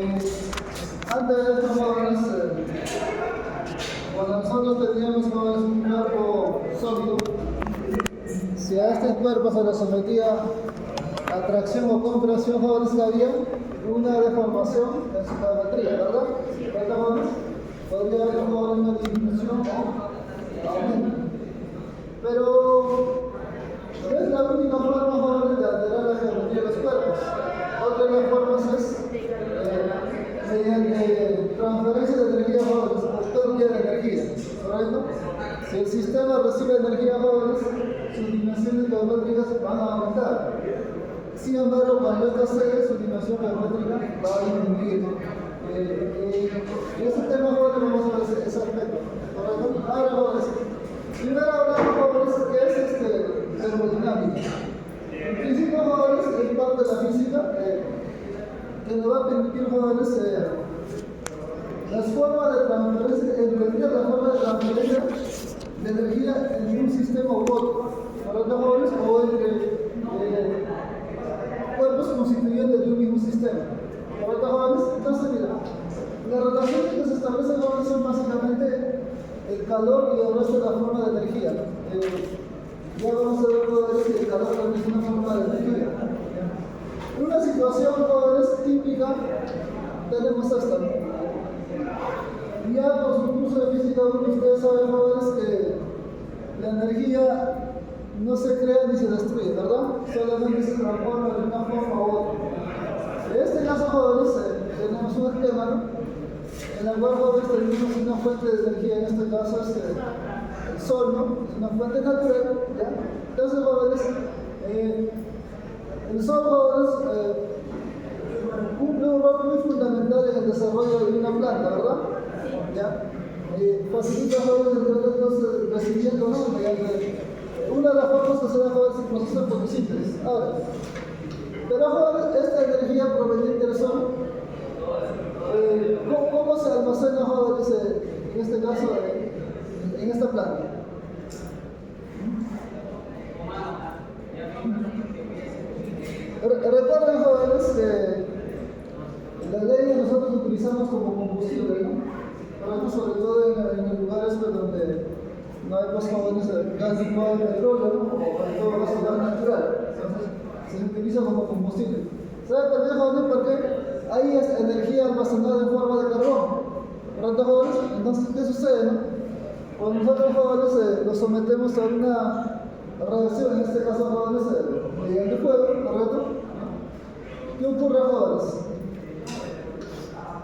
Antes de esto, jóvenes, cuando nosotros teníamos jóvenes, un cuerpo sólido, si a este cuerpo se le sometía a tracción o compresión, jóvenes, que había una deformación en su geometría, ¿verdad? ¿Verdad, jóvenes? Podría haber jóvenes una disminución o aumento. Pero no es la única forma, jóvenes, de alterar la geometría de los cuerpos. Otra de las formas es mediante transferencia de energía, jóvenes, o pérdida de energía, ¿correcto? Si el sistema recibe energía, jóvenes, sus dimensiones geométricas van a aumentar. Sin embargo, cuando esto cede, su dimensión geométrica va a disminuir. En este tema, jóvenes, vamos a ver ese aspecto, ¿correcto? Ahora, jóvenes, primero hablamos, jóvenes, qué es termodinámica. En principio, jóvenes, es parte de la física que nos va a permitir, jóvenes, las formas de transferencia, entender la forma de transferencia de energía en un sistema u otro, ¿correcto, jóvenes? O entre cuerpos constituyentes de un mismo sistema, ¿correcto, jóvenes? Entonces, mira, las relaciones que se establecen, jóvenes, son básicamente el calor y el resto de la forma de energía. Ya vamos a ver, jóvenes, que el calor también es una forma de energía. En una situación, jóvenes, típica, tenemos esta. Ya por su curso de física 1, ustedes saben, jóvenes, que la energía no se crea ni se destruye, ¿verdad? Solamente se transforma de una forma u otra. En este caso, jóvenes, tenemos un esquema, ¿no? En el cual, jóvenes, tenemos una fuente de energía, en este caso es el sol, ¿no? Es una fuente natural, ¿ya? Entonces, jóvenes, el sol, jóvenes, cumple un rol muy fundamental en el desarrollo de una planta, ¿verdad? ¿Ya? Facilita, jóvenes, entre otros, el crecimiento, ¿no? Mediante una de las formas que se da, jóvenes, el proceso de fotosíntesis. Ahora, pero, jóvenes, esta energía proveniente del sol, ¿cómo se almacena, jóvenes, en este caso, en esta planta? Recuerden, jóvenes, que la leña nosotros utilizamos como combustible, ¿no? Sobre todo en lugares donde no hay, pues, jóvenes, gas licuado de petróleo, ¿no? O todo gas natural. Entonces, se utiliza como combustible. ¿Saben por qué, jóvenes? Porque ahí es energía almacenada en forma de carbón. ¿Correcto, jóvenes? Entonces, ¿qué sucede, no? Cuando nosotros, jóvenes, nos sometemos a una reacción, en este caso, jóvenes, mediante fuego, ¿correcto? ¿Qué ocurre, jóvenes?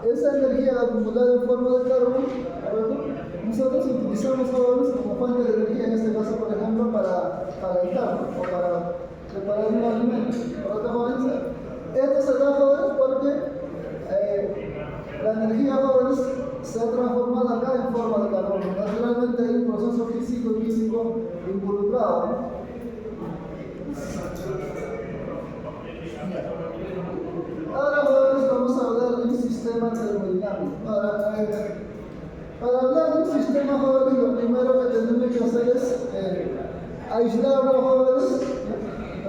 Esa energía acumulada en forma de carbón, ¿correcto? Nosotros utilizamos, jóvenes, como fuente de energía, en este caso, por ejemplo, para calentar o para preparar un alimento, ¿correcto, jóvenes? Esto se da, jóvenes, porque la energía, jóvenes, se ha transformado acá en forma de carbono. Naturalmente hay un proceso físico y físico involucrado, ¿no? Ahora, jóvenes, vamos a hablar de un sistema termodinámico. Para hablar de un sistema, jóvenes, lo primero que tenemos que hacer es aislarlo, jóvenes,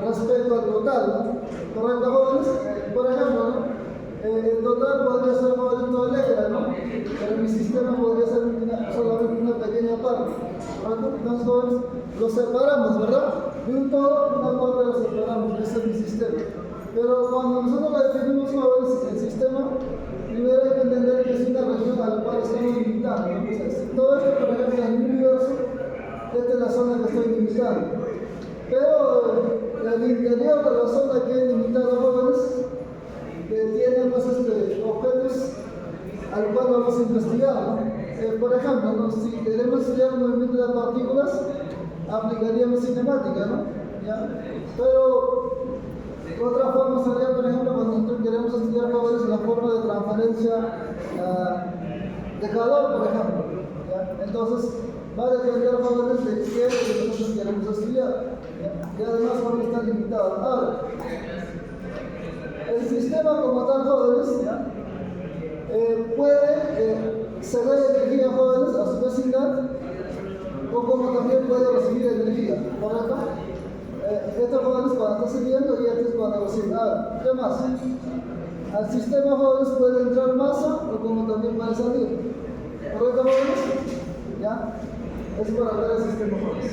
respecto al total, ¿no? ¿Correcto, jóvenes? Por ejemplo, ¿no? El total podría ser, jóvenes, todo eléctrico, ¿no? Pero mi sistema podría ser solamente una pequeña parte, ¿correcto? Entonces, jóvenes, lo separamos, ¿verdad? De un todo, una parte lo separamos, ese es mi sistema. Pero cuando nosotros la definimos, jóvenes, el sistema, primero hay que entender que es una región a la cual estamos limitando, ¿no? O sea, si todo esto, por ejemplo, en el universo, esta es la zona que estoy limitando. Pero el interior de la zona que he limitado, jóvenes, tiene, pues, objetos al cual vamos a investigar, ¿no? Por ejemplo, ¿no? Si queremos estudiar el movimiento de partículas, aplicaríamos cinemática, ¿no? ¿Ya? Pero otra forma sería, por ejemplo, cuando nosotros queremos estudiar, jóvenes, la forma de transferencia de calor, por ejemplo, ¿ya? Entonces, va a depender, jóvenes, de qué es lo que nosotros queremos estudiar, ¿ya? Y además, jóvenes, está limitado. Ahora, el sistema como tal, jóvenes, ¿ya? Puede ceder energía, jóvenes, a su vecindad, o como también puede recibir energía, ¿correcto? Esto, jóvenes, cuando está sirviendo y esto es cuando recibe. ¿Qué más? Al sistema jóvenes puede entrar masa o como también puede salir. ¿Correcto, jóvenes? ¿Ya? Es para ver el sistema jóvenes.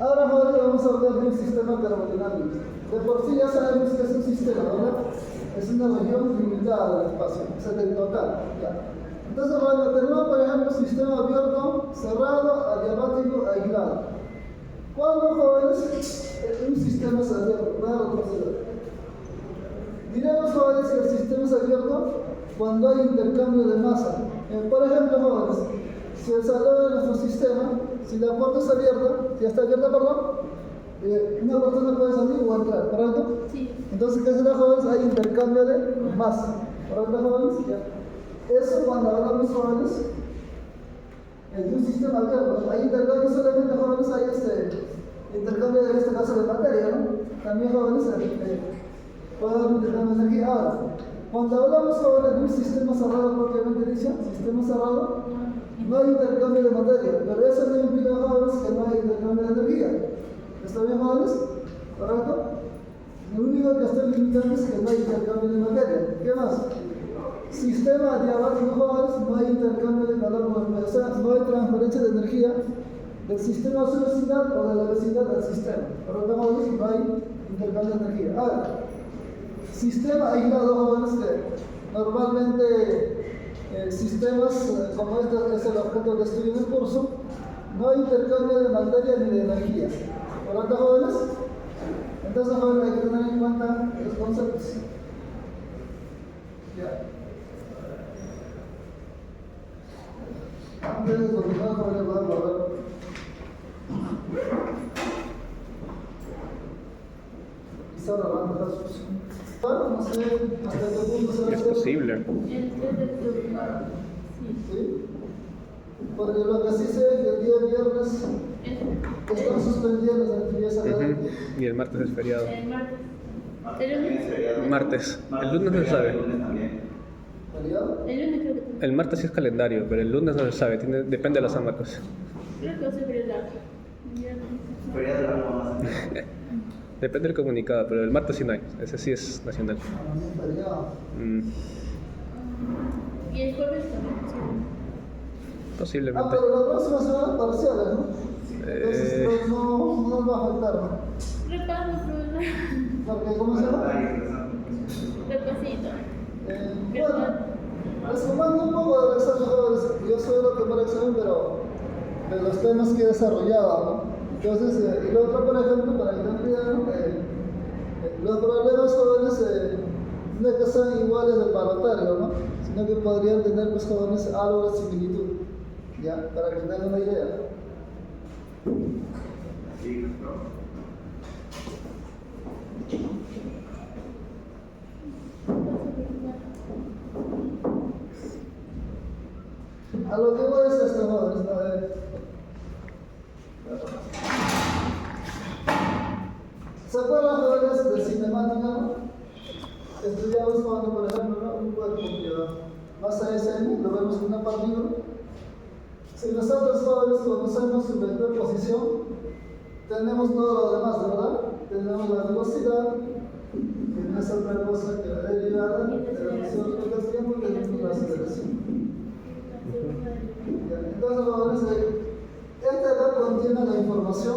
Ahora jóvenes, vamos a hablar de un sistema termodinámico. De por sí ya sabemos que es un sistema, ¿verdad? Es una región limitada del espacio, o sea, del total. ¿Ya? Entonces, bueno, tenemos por ejemplo un sistema abierto, cerrado, adiabático, aislado. ¿Cuándo, jóvenes, un sistema es abierto? Voy a retroceder. Diremos, jóvenes, que el sistema es abierto cuando hay intercambio de masa. Por ejemplo, jóvenes, si el salón de nuestro sistema, si la puerta está abierta, si está abierta, perdón, una persona puede salir o entrar, ¿correcto? Sí. Entonces, ¿qué será, jóvenes? Hay intercambio de masa, ¿correcto, jóvenes? Ya. Eso cuando hablamos, jóvenes, de un sistema abierto. Hay intercambio solamente, jóvenes, hay intercambio en este caso de materia, ¿no? También, jóvenes, puede haber intercambio de energía. Ahora, cuando hablamos, jóvenes, de un sistema cerrado propiamente dicho, sistema cerrado, no hay intercambio de materia, pero eso no implica, jóvenes, que no hay intercambio de energía. ¿Está bien, jóvenes? ¿Correcto? Lo único que está limitando es que no hay intercambio de materia. ¿Qué más? Sistema adiabático, jóvenes, no hay intercambio de calor, o sea, no hay transferencia de energía del sistema a su vecinal o de la vecindad al sistema. ¿Correcto, jóvenes? No hay intercambio de energía. Ahora, sistema aislado, jóvenes, que normalmente sistemas como este es el objeto de estudio del curso, no hay intercambio de materia ni de energía. ¿Correcto, jóvenes? Entonces, jóvenes, hay que tener en cuenta los conceptos. Ya. Antes de continuar, jóvenes, vamos a ver. Quizá la van a dejar sus. No sé hasta qué punto se va a Es hacer. posible. El 3 de octubre. Sí. ¿Sí? Porque lo que sí sé es que el día viernes están suspendiendo las actividades académicas. Y el martes es feriado. El martes. El lunes. Martes. El lunes no se sabe. ¿Feriado? El lunes creo que también. El martes sí es calendario, pero el lunes no se sabe. Depende de las ámacos. Creo que va a ser feriado. Feriado largo más. Depende del comunicado, pero el martes sí no hay. Ese sí es nacional. Feriado. Y el jueves también. Sí. Posiblemente. Pero la próxima semana parciales, ¿no? Entonces no nos va a afectar, ¿no? Repaso, profesor. Porque, ¿cómo se llama? Repasito. Bueno, resumando un poco del examen, jóvenes, yo suelo tomar examen, pero de los temas que he desarrollado, ¿no? Entonces, y lo otro, por ejemplo, para que tengan idea, los problemas, jóvenes, no es que sean iguales del parotario, ¿no? Sino que podrían tener, pues, jóvenes, algo de similitud, ¿ya? Para que tengan una idea. Sí, A lo que voy es esto, jóvenes, ¿no? ¿Se acuerdan, jóvenes, de cinemática, no? Estudiamos cuando, por ejemplo, ¿no? Un cuerpo que masa SM, lo vemos en una partícula. Si nosotros, jóvenes, conocemos su vector posición, tenemos todo lo demás, ¿verdad? Tenemos la velocidad, que no es otra cosa que la derivada de la función del tiempo, y tenemos la aceleración. Entonces, jóvenes, esta edad contiene la información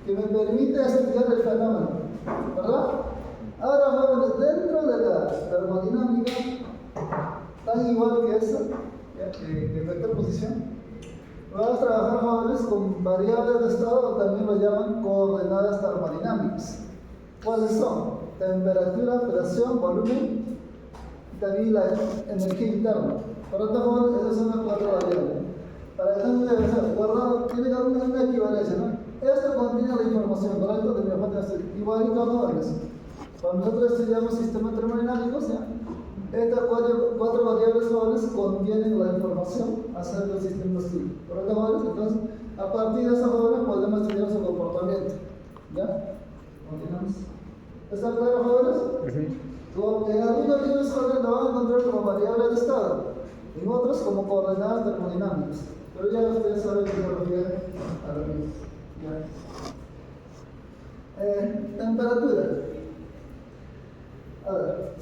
que me permite estudiar el fenómeno, ¿verdad? Ahora, jóvenes, dentro de la termodinámica, tan igual que esa, que vector posición, vamos a trabajar, jóvenes, con variables de estado, o también lo llaman coordenadas termodinámicas. ¿Cuáles son? Temperatura, presión, volumen, y también la energía interna. Por lo tanto, jóvenes, esas son las cuatro variables. Para que tengan una idea, guardado, tiene que haber una equivalencia, ¿no? Esto contiene la información, ¿correcto? De mi fuente de estudio. Igualito, jóvenes. Cuando nosotros estudiamos sistemas termodinámicos, ¿ya? Estas cuatro variables, jóvenes, contienen la información acerca del sistema de estudio. ¿Correcto, jóvenes? Entonces, a partir de esos jóvenes podemos estudiar su comportamiento. ¿Ya? Continuamos. ¿Está claro, jóvenes? En algunos libros jóvenes lo van a encontrar como variable de estado, en otros como coordenadas termodinámicas. Pero ya ustedes saben que se refiere a lo mismo. Temperatura. A ver.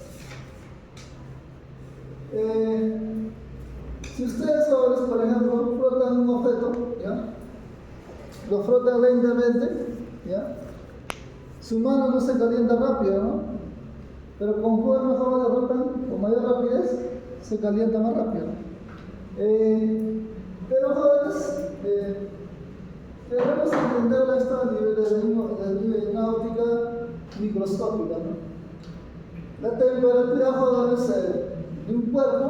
Si ustedes jóvenes, por ejemplo, frotan un objeto, ¿ya? Lo frotan lentamente, ¿ya? Su mano no se calienta rápido, ¿no? Pero conforme jóvenes lo frotan con mayor rapidez, se calienta más rápido. Pero jóvenes, debemos entender esto a nivel de náutica microscópica, ¿no? La temperatura, jóvenes, de un cuerpo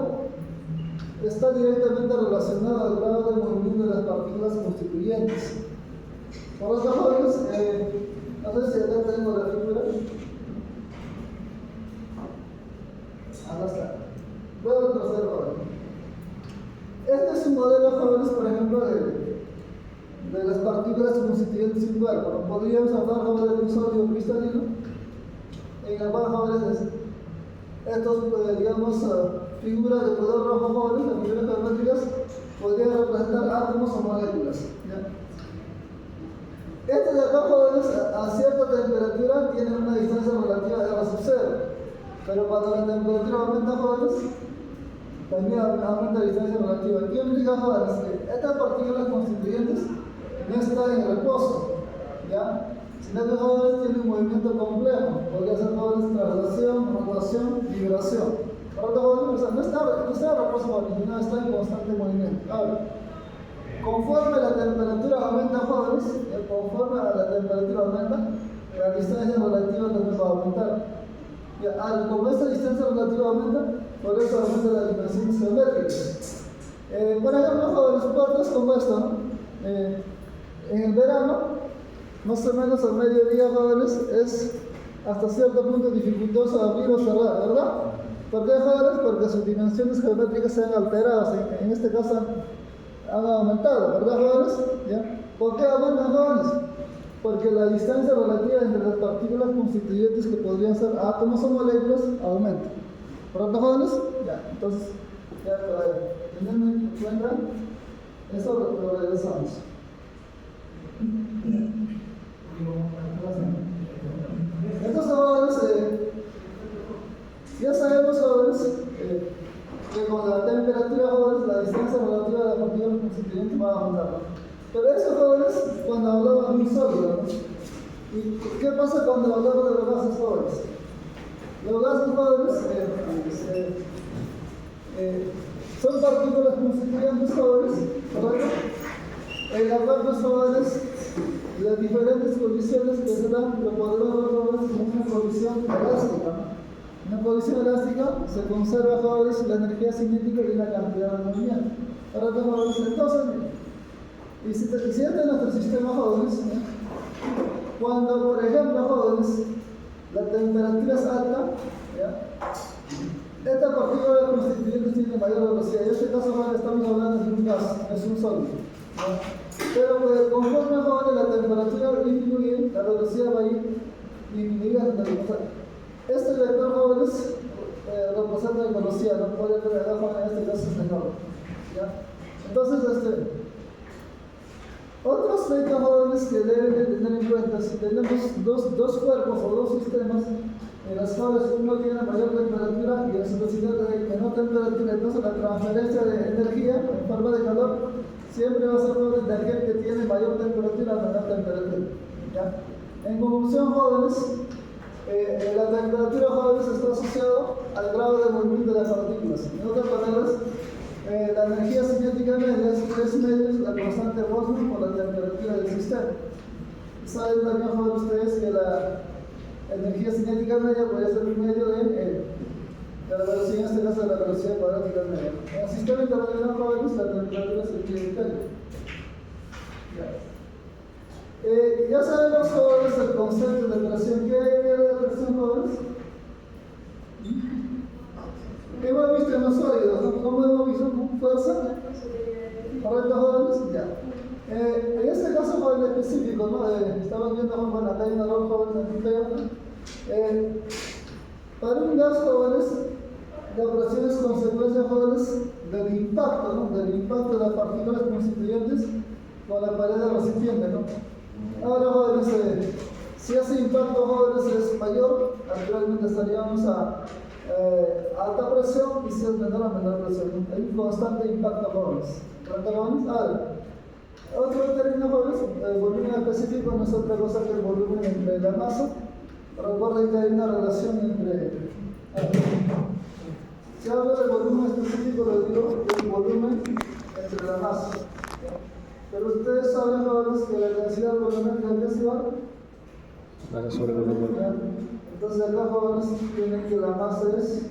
está directamente relacionada al grado de movimiento de las partículas constituyentes. Por lo tanto, jóvenes, no sé si acá tengo la figura. Acá está. Voy a retroceder, jóvenes. Este es un modelo, jóvenes, por ejemplo, de las partículas constituyentes de un cuerpo. Podríamos hablar, jóvenes, de un sólido cristalino, en el cual, jóvenes, estos, digamos, figuras de color rojo, jóvenes, las figuras geométricas, podrían representar átomos o moléculas. ¿Ya? Estos de acá, jóvenes, a cierta temperatura tienen una distancia relativa de R sub 0, pero cuando la temperatura aumenta, jóvenes, también aumenta la distancia relativa. ¿Qué implica, jóvenes? Que estas partículas constituyentes no están en reposo, ¿ya? Sino que, jóvenes, tienen un movimiento complejo. Podría ser, jóvenes, traslación, rotación, vibración. Por lo tanto, jóvenes, no está en reposo, jóvenes, sino está en constante movimiento. Ahora, conforme la temperatura aumenta, jóvenes, conforme la temperatura aumenta, la distancia relativa también va a aumentar. Como esta distancia relativa aumenta, por eso aumenta las dimensiones geométricas. Por ejemplo, jóvenes, puertas como esta, ¿no? En el verano, más o menos al mediodía, jóvenes, es hasta cierto punto dificultoso abrir o cerrar, ¿verdad? ¿Por qué, jóvenes? Porque sus dimensiones geométricas se han alterado, en este caso han aumentado, ¿verdad, jóvenes? ¿Ya? ¿Por qué aumentan, jóvenes? Porque la distancia relativa entre las partículas constituyentes que podrían ser átomos o moléculas aumenta. ¿Por lo tanto, jóvenes? Ya, entonces, ya teniendo en cuenta eso, lo regresamos. Entonces, jóvenes, ya sabemos, jóvenes, que con la temperatura, jóvenes, la distancia relativa de las partículas constituyentes va a aumentar, ¿no? Pero eso, jóvenes, cuando hablamos de un sólido, ¿no? ¿Y qué pasa cuando hablamos de los gases, jóvenes? Los gases, jóvenes, son partículas constituyentes, jóvenes, ¿correcto? En las cuales, jóvenes, las diferentes colisiones que se dan, lo podemos ver, jóvenes, como una colisión elástica, ¿no? En la colisión elástica se conserva, jóvenes, la energía cinética y la cantidad de movimiento. Ahora, jóvenes, entonces, y si este es nuestro sistema, jóvenes, cuando, por ejemplo, jóvenes, la temperatura es alta, ¿ya? Esta partícula constituyente tiene mayor velocidad. En este caso, jóvenes, estamos hablando de un gas, es un sólido, ¿ya? Pero conforme, jóvenes, la temperatura disminuye, la velocidad va a ir disminuyendo. Este vector, jóvenes, representa la velocidad, no puede ver acá, jóvenes, en este caso es menor, ¿ya? Entonces, otro aspecto, jóvenes, que deben de tener en cuenta: si tenemos dos cuerpos o dos sistemas en las cuales uno tiene mayor temperatura y la velocidad de menor temperatura, entonces la transferencia de energía en forma de calor siempre va a ser de aquel que tiene mayor temperatura a menor temperatura, ¿ya? En conclusión, jóvenes, la temperatura, jóvenes, está asociada al grado de movimiento de las partículas. En otras palabras, la energía cinética media es 3 medios la constante Boltzmann por la temperatura del sistema. Saben también, jóvenes, ustedes que la energía cinética media puede ser un medio de la velocidad, en este caso de la velocidad cuadrática media. En el sistema internacional, jóvenes, la temperatura es el kilocalor. Ya sabemos, jóvenes, el concepto de presión. ¿Qué hay de presión, jóvenes? ¿Qué hemos visto en los sólidos? ¿Cómo hemos visto? ¿Con fuerza? ¿Correcto, jóvenes? Ya. acá hay un error, jóvenes, aquí feo. Para un gas, jóvenes, la presión es consecuencia, jóvenes, del impacto, ¿no? Del impacto de las partículas constituyentes con la pared del recipiente, ¿no? Ahora, jóvenes, si ese impacto, jóvenes, es mayor, actualmente estaríamos a alta presión, y si es menor, a menor presión, ¿no? Hay un constante impacto, jóvenes. ¿Correcto, jóvenes? Ahora, otro término, jóvenes, el volumen específico no es otra cosa que el volumen entre la masa. Recuerden que hay una relación entre... Si hablo del volumen específico, lo digo el volumen entre la masa. Pero ustedes saben, jóvenes, que la densidad volumétrica es igual. Masa sobre volumen. Entonces acá, jóvenes, tienen que la masa es...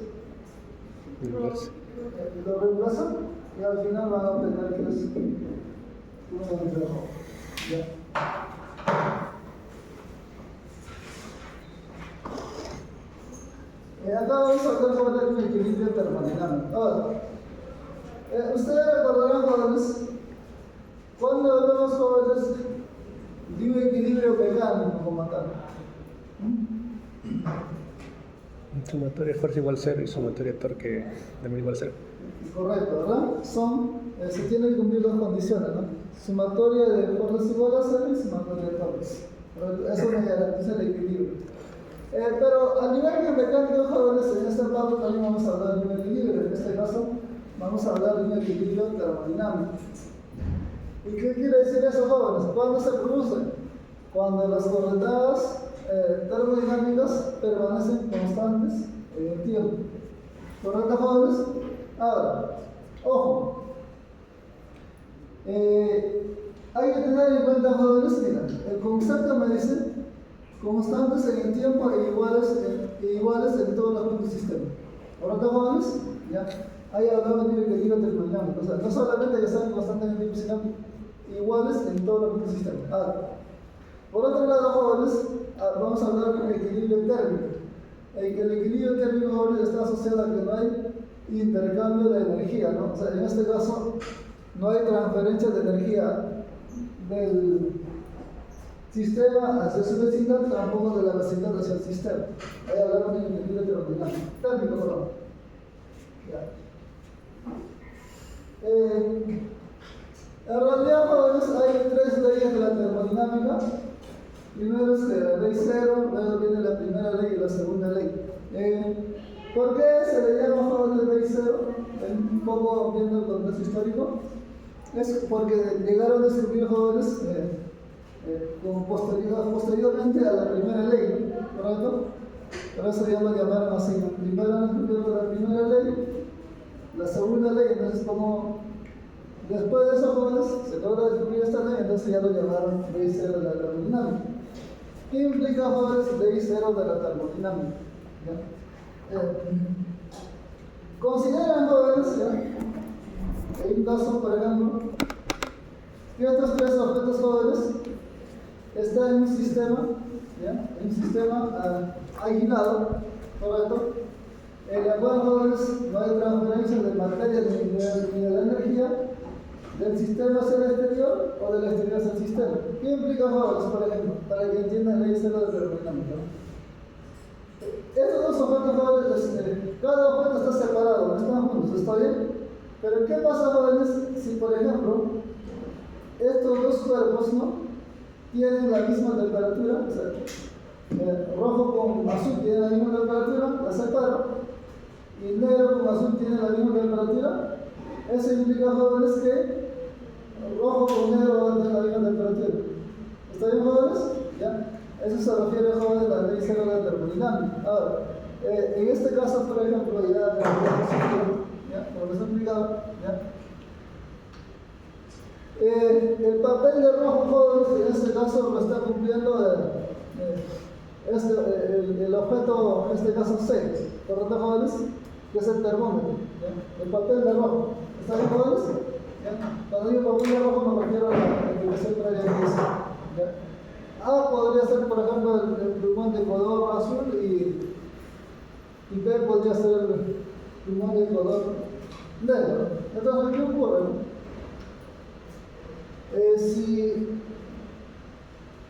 Inverso. Lo reemplazan y al final van a obtener que es 1 entre ρ. ¿Ya? Acá vamos a hablar sobre un equilibrio termodinámico. Ahora, ustedes recordarán, jóvenes, cuando hablamos, jóvenes, de un equilibrio mecánico como tal. Sumatoria de fuerza igual 0 y sumatoria de torque también igual 0. Correcto, ¿verdad? Se tienen que cumplir dos condiciones, ¿no? Sumatoria de fuerzas igual a 0 y sumatoria de torques. Eso me garantiza el equilibrio. Pero a nivel mecánico, jóvenes, en esta parte también vamos a hablar de un equilibrio. En este caso, vamos a hablar de un equilibrio termodinámico. ¿Y qué quiere decir eso, jóvenes? ¿Cuándo se produce? Cuando las coordenadas termodinámicas permanecen constantes en el tiempo. ¿Correcto, jóvenes? Ahora, ojo. Hay que tener en cuenta, jóvenes, mira, el concepto me dice constantes en el tiempo e iguales en todos los puntos del sistema. ¿Correcto, jóvenes? Ya. Ahí hablamos de un equilibrio termodinámico. O sea, no solamente que sean constantes en el tiempo, sino iguales en todos los puntos del sistema. Ahora, por otro lado, jóvenes, vamos a hablar de un equilibrio térmico. El equilibrio térmico, jóvenes, está asociado a que no hay intercambio de energía, ¿no? O sea, en este caso, no hay transferencia de energía del sistema hacia su vecindad, tampoco de la vecindad hacia el sistema. Ahí hablamos de un equilibrio termodinámico. Térmico, perdón. En realidad, jóvenes, hay 3 leyes de la termodinámica. Primero es la ley 0, luego viene la primera ley y la segunda ley. ¿Por qué se le llama, jóvenes, ley 0? Un poco viendo el contexto histórico. Es porque llegaron a descubrir, jóvenes, posteriormente a la primera ley, ¿correcto? Por eso ya lo llamaron así. Primero han descubierto la primera ley, la segunda ley, entonces como después de eso, jóvenes, se logra descubrir esta ley, entonces ya lo llamaron ley 0 de la termodinámica. ¿Qué implica, jóvenes, ley 0 de la termodinámica? Consideren, jóvenes, hay un caso, por ejemplo, que estos 3 objetos, jóvenes, están en un sistema, ¿ya? En un sistema aislado, ¿correcto? En el cual, jóvenes, no hay transferencia de materia ni de la energía del sistema hacia el exterior o del exterior hacia el sistema. ¿Qué implica, jóvenes, por ejemplo? Para que entiendan la ley 0 de termodinámica. Estos dos objetos, jóvenes, cada objeto está separado, no están juntos, ¿está bien? Pero ¿qué pasa, jóvenes, si, por ejemplo, estos dos cuerpos, ¿no?, tienen la misma temperatura? O sea, rojo con azul tienen la misma temperatura, la separo, y negro con azul tienen la misma temperatura. Eso implica, jóvenes, que rojo con negro van a tener la misma temperatura. ¿Está bien, jóvenes? ¿Ya? Eso se refiere, jóvenes, a la ley 0 de la termodinámica. Ahora, en este caso, por ejemplo, ya como les he explicado, ¿ya? El papel de rojo, jóvenes, en este caso lo está cumpliendo el objeto, en este caso C, ¿correcto, jóvenes? Que es el termómetro, ¿ya? El papel de rojo. ¿Está bien, jóvenes? ¿Ya? Cuando digo papel de rojo me refiero a la explicación previa que hice, ¿ya? A podría ser, por ejemplo, el plumón de color azul y B podría ser el plumón de color negro. Entonces, ¿qué ocurre? Si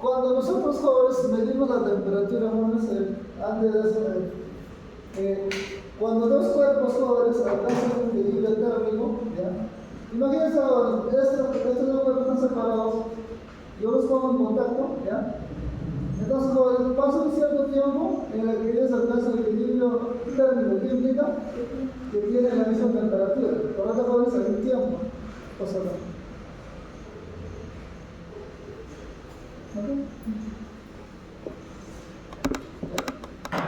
Cuando nosotros jóvenes medimos la temperatura, jóvenes, antes de eso, cuando dos cuerpos jóvenes alcanzan un equilibrio térmico, ¿ya? Imagínense ahora, estos dos cuerpos están separados, yo los pongo en contacto, ¿ya? Entonces, jóvenes, pasa un cierto tiempo en el que ellos alcanzan el equilibrio térmico, que implica que tienen la misma temperatura. Por lo tanto, jóvenes, hay un tiempo. Pasa nada. ¿Okay?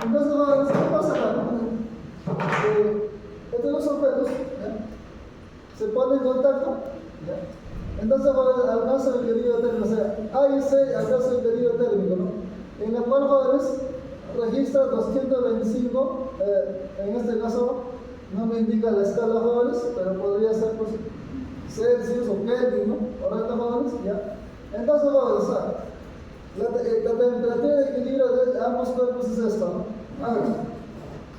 Entonces, jóvenes, ¿qué pasa acá? Estos dos objetos, ¿ya? Se ponen en contacto, ¿ya? Entonces alcanza el equilibrio térmico, o sea, A y C alcanza el equilibrio térmico, ¿no? En el cual jóvenes registra 225, en este caso no me indica la escala jóvenes, pero podría ser pues, Celsius o Kelvin, ¿no? ¿Correcto, jóvenes? ¿Ya? Entonces jóvenes, la temperatura de equilibrio de ambos cuerpos es esta, ¿no? A ver,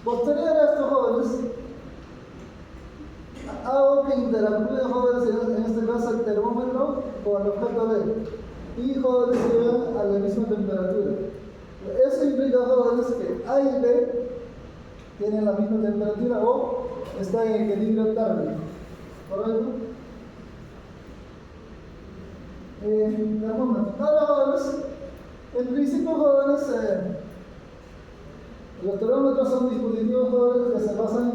posterior a esto, jóvenes, hago que interactúen jóvenes, en este caso el termómetro con el objeto B, y jóvenes llegan a la misma temperatura. Eso implica, jóvenes, que A y B tienen la misma temperatura o están en equilibrio térmico, ¿correcto? Termómetro. Ahora, jóvenes, en principio, jóvenes, los termómetros son dispositivos, jóvenes, que se basan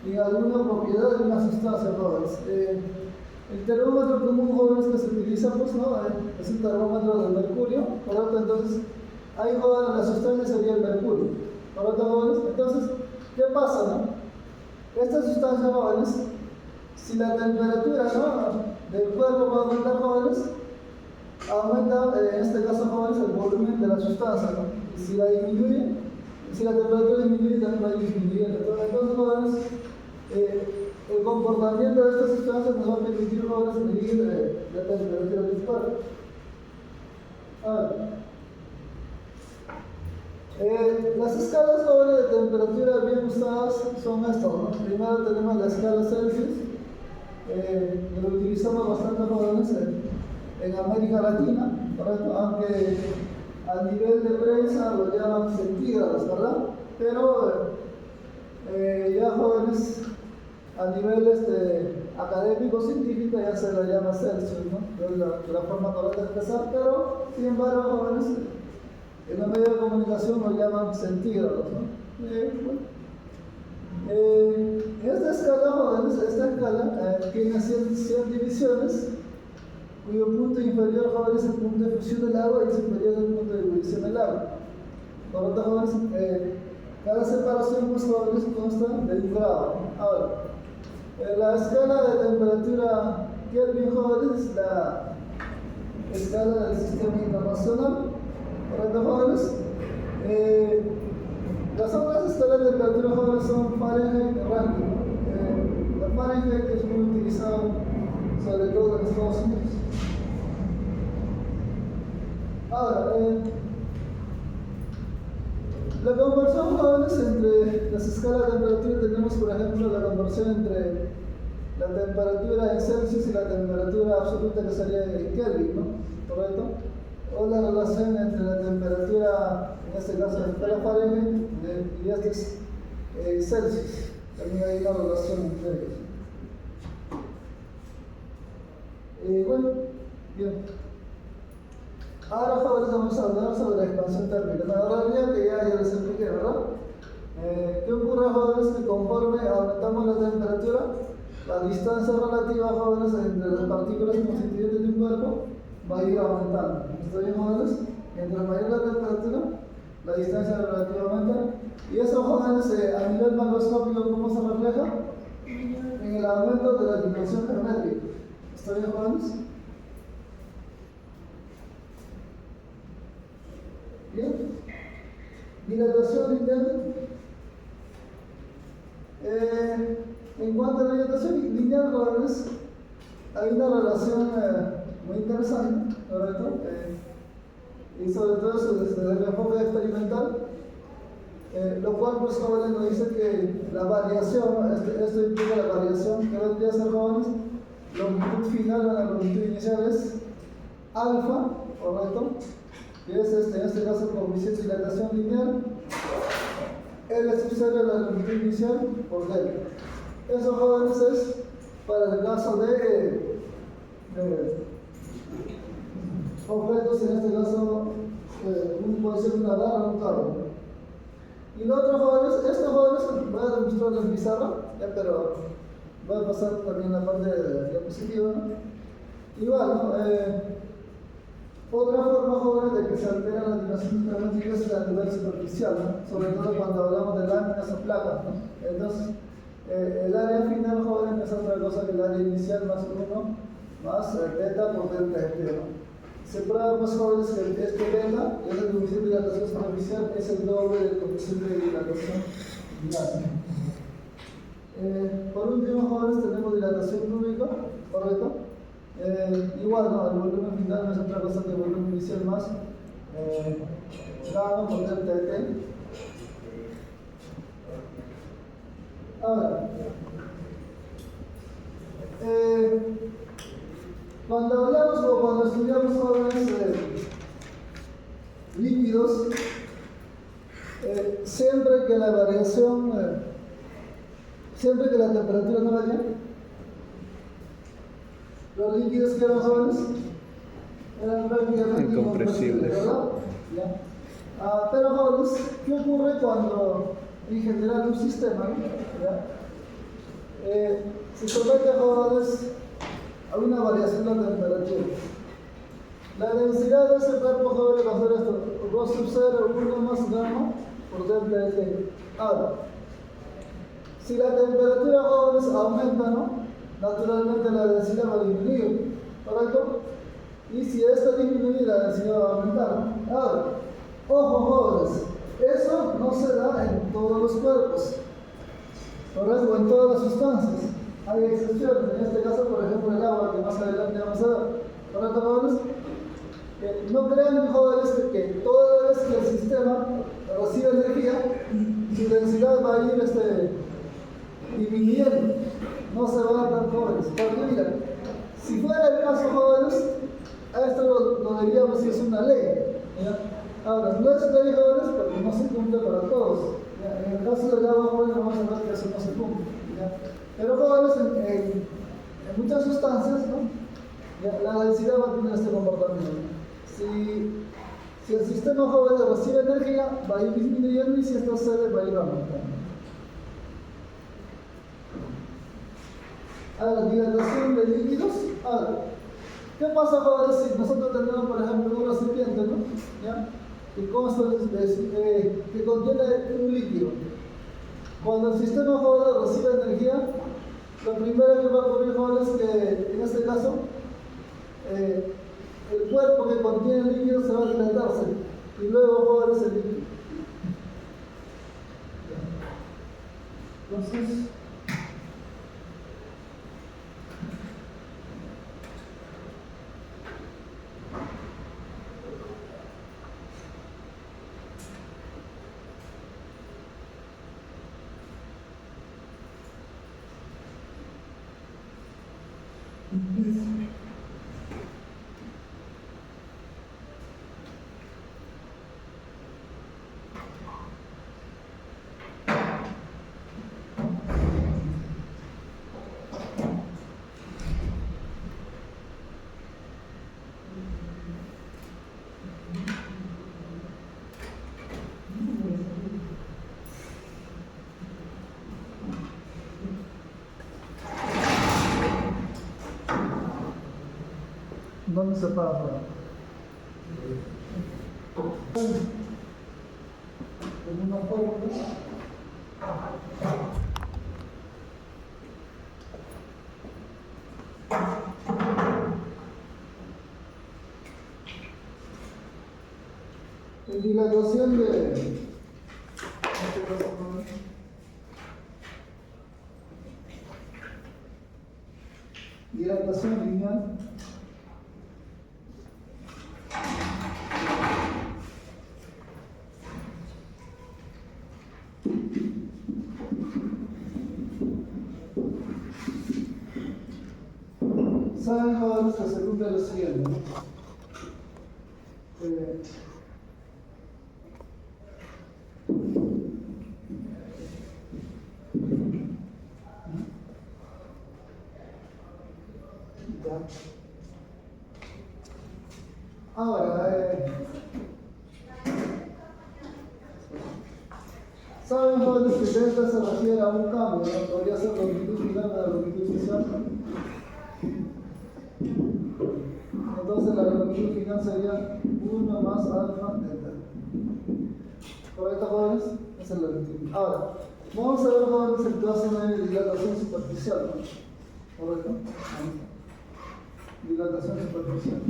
en alguna propiedad de una sustancia, jóvenes. El termómetro común, jóvenes, que se utiliza, pues, ¿no? Es un termómetro del mercurio, ¿correcto? Entonces, ahí, jóvenes, la sustancia sería el mercurio, ¿correcto, jóvenes? Entonces, ¿qué pasa, no? Esta sustancia, jóvenes, si la temperatura, ¿no? del cuerpo va a aumentar, jóvenes, aumenta, en este caso, jóvenes, el volumen de la sustancia, ¿no? Y si la disminuye, si la temperatura disminuye, también va a disminuir. Entonces, jóvenes, el comportamiento de estas sustancias nos va a permitir, jóvenes, medir la temperatura del cuerpo. Las escalas, jóvenes, de temperatura bien usadas son estas, ¿no? Primero tenemos la escala Celsius, que lo utilizamos bastante, jóvenes, en América Latina, ¿correcto? Aunque a nivel de prensa lo llaman centígrados, ¿verdad? Pero ya, jóvenes, a nivel académico científico ya se la llama Celsius, ¿no? Es la forma correcta de expresar, pero sin embargo, jóvenes, en los medios de comunicación lo llaman centígrados, ¿no? Esta escala, jóvenes, tiene 100 divisiones, cuyo punto inferior, jóvenes, es el punto de fusión del agua y el superior es el punto de ebullición del agua. Por lo tanto, jóvenes, cada separación, pues, jóvenes, consta de un grado. Ahora, la escala de temperatura Kelvin, jóvenes, es la escala del sistema internacional. ¿Correcto, jóvenes? Las otras escalas de temperatura, jóvenes, son Fahrenheit y Rankine. La Fahrenheit es muy utilizado, sobre todo en Estados Unidos. Ahora, la conversión, jóvenes, entre las escalas de temperatura tenemos, por ejemplo, la conversión entre la temperatura en Celsius y la temperatura absoluta, que sería en Kelvin, ¿no? ¿Correcto? O la relación entre la temperatura, en este caso, de escala Fahrenheit y este es Celsius. También hay una relación entre ellos. Bueno, bien. Ahora, jóvenes, vamos a hablar sobre la expansión térmica. La realidad que ya les expliqué, ¿verdad? ¿Qué ocurre, jóvenes? Que conforme aumentamos la temperatura, la distancia relativa, jóvenes, entre las partículas constituyentes de un cuerpo va a ir aumentando. ¿Está bien, jóvenes? Mientras mayor la temperatura, la distancia relativa aumenta. Y eso, jóvenes, a nivel macroscópico, ¿cómo se refleja? En el aumento de la dimensión geométrica. ¿Está bien, jóvenes? Bien. Dilatación lineal. En cuanto a la dilatación lineal, jóvenes, hay una relación muy interesante, ¿correcto? Y sobre todo desde el enfoque experimental, lo cual, pues, jóvenes, nos dice que la variación, esto implica la variación que vendría a ser, jóvenes, longitud final a la longitud inicial es alfa, ¿correcto? que es en este caso coeficiente de dilatación lineal, L sub 0 es la longitud inicial por delta. Eso, jóvenes, es para el caso de objetos, en este caso, puede ser una barra o un carro. Y lo otro, jóvenes, esto, jóvenes, voy a demostrarlo en pizarra, pero voy a pasar también la parte de la diapositiva, ¿no? Igual, ¿no? Otra forma, jóvenes, de que se alteran las dimensiones geométricas es a nivel superficial, ¿no? Sobre todo cuando hablamos de láminas o placas, ¿no? Entonces, el área final, jóvenes, es otra cosa que el área inicial más 1 más beta por delta de T, ¿no? Se prueba, más jóvenes, que este beta, que es el coeficiente de dilatación superficial, es el doble del coeficiente de dilatación final. Por último, jóvenes, tenemos dilatación cúbica, ¿correcto? Igual, ¿no? El volumen final no es otra cosa que el volumen inicial más gamma por delta de T. Ahora, cuando hablamos o cuando estudiamos jóvenes líquidos, siempre que la variación, siempre que la temperatura no varía, los líquidos que eran jóvenes eran prácticamente incompresibles, ¿verdad? ¿Ya? Pero jóvenes, ¿qué ocurre cuando en general un sistema, ¿ya? Se somete, jóvenes, a una variación de la temperatura? La densidad de ese cuerpo, jóvenes, va a ser esto, rho sub 0, 1 más gamma por delta de T. Ahora, si la temperatura, jóvenes, aumenta, ¿no? Naturalmente la densidad va a disminuir, ¿correcto? Y si esta disminuye, la densidad va a aumentar. Ahora, ojo, jóvenes, eso no se da en todos los cuerpos, ¿correcto? O en todas las sustancias. Hay excepciones, en este caso, por ejemplo, el agua, que más adelante vamos a ver, ¿correcto, jóvenes? No crean, jóvenes, que toda vez que el sistema recibe energía, su densidad va a ir disminuyendo. No se van a dar jóvenes. Porque mira, si fuera el caso, jóvenes, a esto lo diríamos si es una ley, ¿ya? Ahora, no es ley, jóvenes, porque no se cumple para todos, ¿ya? En el caso del agua, jóvenes, vamos a ver que eso no se cumple, ¿ya? Pero, jóvenes, en muchas sustancias, ¿no? ¿Ya? La densidad va a tener este comportamiento. Si el sistema, jóvenes, recibe energía, va a ir disminuyendo, y si esto cede, va a ir aumentando. Ahora, dilatación de líquidos. Ahora, ¿qué pasa, jóvenes, si nosotros tenemos, por ejemplo, un recipiente, ¿no? ¿Ya? Que consta que contiene un líquido? Cuando el sistema, jóvenes, recibe energía, lo primero que va a ocurrir, jóvenes, es que en este caso el cuerpo que contiene el líquido se va a dilatarse, y luego, jóvenes, el líquido. Entonces, ¿dónde se para? En una fórmula. En dilatación de dilatación lineal. Saben, jóvenes, que se cumple lo siguiente, ¿no? ¿Saben, jóvenes, que delta se refiere a un cambio? ¿No? Podría ser longitud final de la longitud inicial. Entonces la longitud final sería 1 más alfa delta. ¿Correcto, jóvenes? Esa es la longitud. Ahora, vamos a ver, jóvenes, el caso de dilatación superficial, ¿no? ¿Correcto? Dilatación superficial.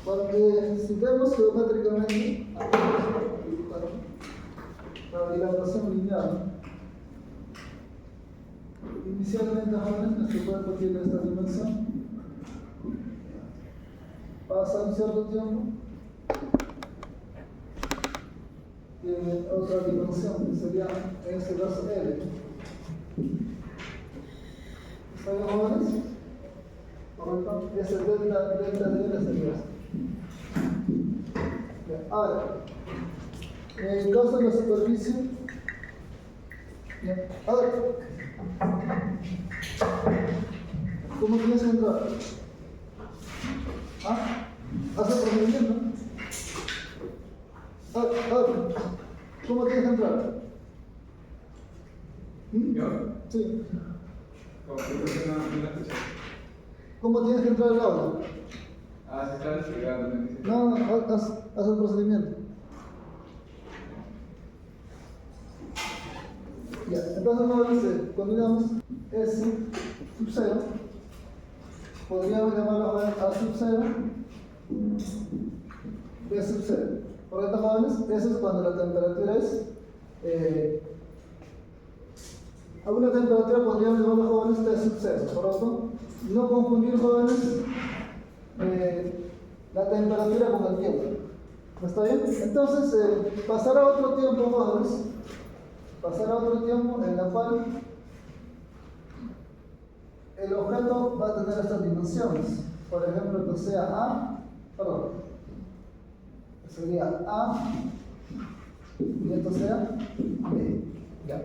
Porque si vemos geométricamente la dilatación lineal, inicialmente, jóvenes, nuestro cuerpo tiene esta dimensión. Pasa un cierto tiempo, tiene otra dimensión que sería, en este caso, L. ¿Está bien, jóvenes? Correcto. Ese delta de L sería esto. Ahora, en el caso de la superficie, ahora, ¿cómo tienes que entrar? ¿Ah? ¿Hace el procedimiento? ¿Cómo tienes que entrar? ¿Yo? Sí. No. ¿Cómo tienes que entrar al aula? Se está desplegando. No, haz el procedimiento. Ya, entonces jóvenes, cuando digamos S sub 0, podríamos llamarlo A sub 0, B sub 0. ¿Correcto, jóvenes? Eso es cuando la temperatura es a una temperatura podríamos llamarlo, jóvenes, T sub 0, ¿correcto? No confundir, jóvenes, la temperatura con el tiempo. ¿Está bien? Entonces, pasará otro tiempo, jóvenes. Pasará otro tiempo en el cual el objeto va a tener estas dimensiones. Por ejemplo, que sea sería A y esto sea B. ¿Ya?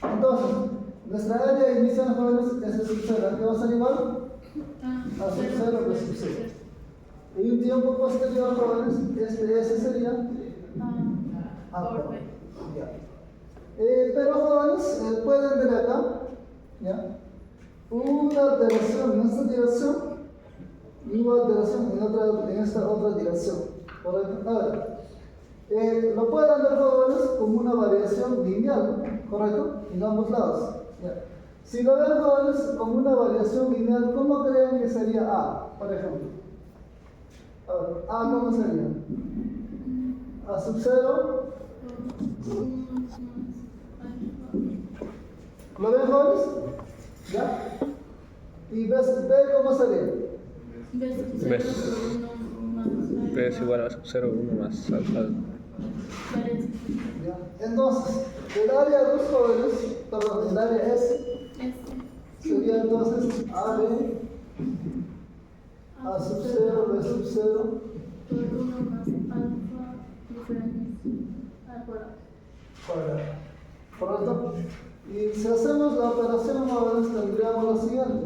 Entonces, nuestra área inicial, jóvenes, es el sub 0. ¿Qué va a ser igual? A sub 0 B sub 0. Y un tiempo posterior, jóvenes, S sería A por B. ¿Ya? Pero, jóvenes, pueden ver acá, ¿ya? Una alteración en esta dirección y una alteración en esta otra dirección. ¿Correcto? Ahora, lo pueden ver, jóvenes, como una variación lineal, ¿correcto? En ambos lados. ¿Ya? Si lo ven, jóvenes, como una variación lineal, ¿cómo creen que sería A, por ejemplo? A, ¿cómo sería? A sub 0. ¿Lo ven, jóvenes? ¿Ya? ¿Y B cómo sería? B es igual a sub 0, 1 más alfa. ¿Ya? Entonces, el área 2, jóvenes, perdón, el área S sería entonces AB A sub 0, B sub 0 por 1 más alfa diferencia al cuadrado. ¿Correcto? Y si hacemos la operación, jóvenes, tendríamos lo siguiente: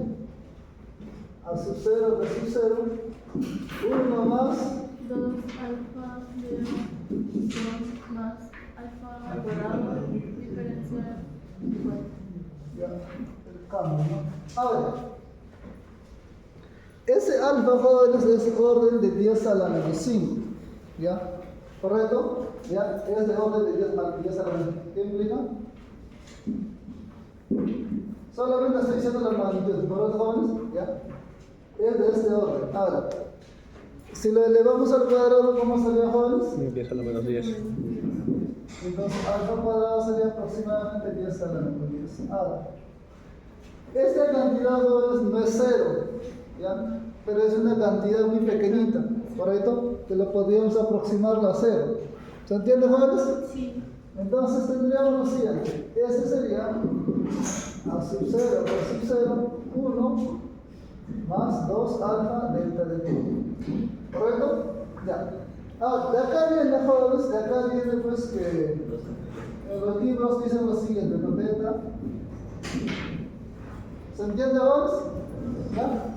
A sub 0, B sub 0, 1 más 2 alfa de 2 más alfa al cuadrado diferencial igual. ya, el cambio, ¿no? Ahora, ese alfa, jóvenes, es orden de 10 a la menos 5, ¿ya? ¿Correcto? ¿Ya? Es de orden de 10 a la menos 5. ¿Qué implica? Solamente estoy diciendo la magnitud, ¿correcto, jóvenes? ¿Ya? Es de este orden. Ahora, si lo elevamos al cuadrado, ¿cómo sería, jóvenes? 10 a la menos 10. Entonces, alfa cuadrado sería aproximadamente 10 a la menos 10. Ahora, esta cantidad, jóvenes, no es 0, ¿ya? Pero es una cantidad muy pequeñita, ¿correcto? Que lo podríamos aproximar a 0. ¿Se entiende, jóvenes? Sí. Entonces tendríamos lo siguiente: este sería A sub 0 por sub 0, 1 más 2 alfa delta de t. ¿Correcto? Ya. Ahora, de acá viene, jóvenes, de acá viene pues que en los libros dicen lo siguiente: ¿no? Delta. ¿Se entiende, jóvenes? ¿Ya?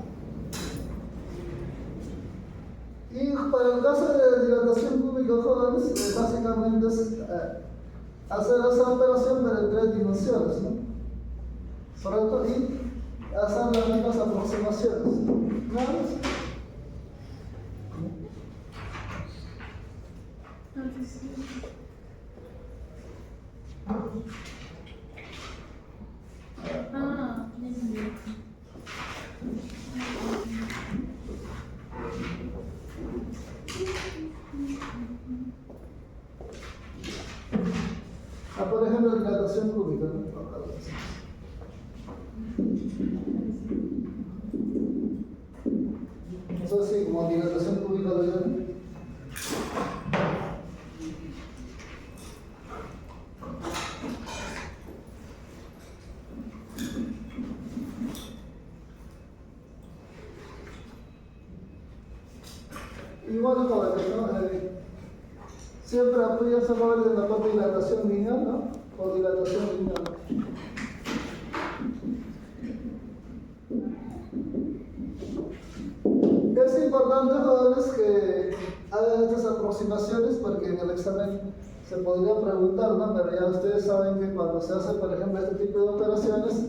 Y para el caso de dilatación cúbica, jóvenes, básicamente es hacer esa operación pero en 3 dimensiones, ¿no? ¿Correcto? Y hacer las mismas aproximaciones. ¿Nada más? Ah, bien. Por ejemplo, dilatación cúbica, ¿no? Eso sí, como dilatación cúbica lo llaman. Igual, jóvenes, ¿no? Siempre apoyan solamente en la parte de dilatación lineal, ¿no? O dilatación lineal. Es importante, jóvenes, que hagan estas aproximaciones porque en el examen se podría preguntar, ¿no? Pero ya ustedes saben que cuando se hace, por ejemplo, este tipo de operaciones,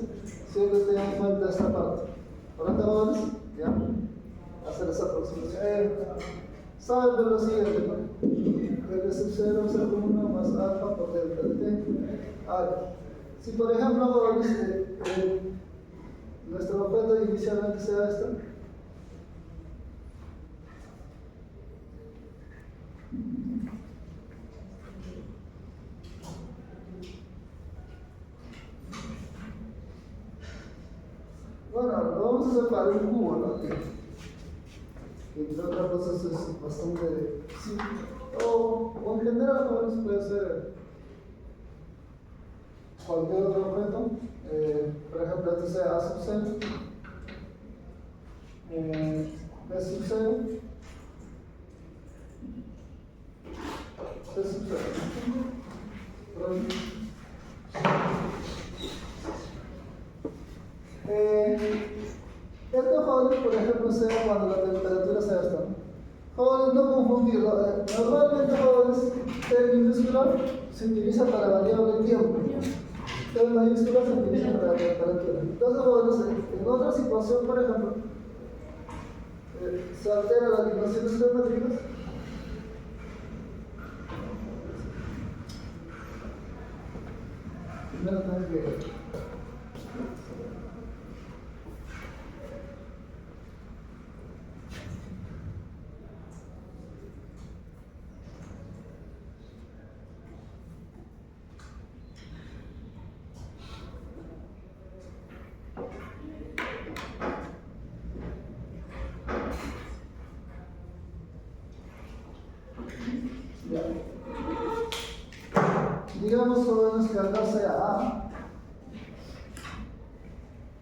siempre tengan en cuenta esta parte. ¿Correcto, jóvenes? ¿Ya? Hacer esa aproximación. Saben ver lo siguiente, ¿no? El sub 0 es 1 más alfa por delta t. Ahora, si por ejemplo, jóvenes, nuestro objeto inicialmente sea esto. Bueno, lo vamos a hacer para un cubo, ¿no? Que entre otras cosas es bastante simple. O en general, jóvenes, puede ser cualquier otro objeto. Por ejemplo, este sea A sub 0, B sub 0, C sub 0. Esto, jóvenes, por ejemplo, sea cuando la temperatura sea esta. Jóvenes, no confundirlo. Normalmente, jóvenes, T minúscula se utiliza para variable tiempo. T mayúscula se utiliza para la temperatura. Entonces, jóvenes, en otra situación, por ejemplo, se altera las dimensiones geométricas. Primero tengo que digamos, jóvenes, que acá sea A,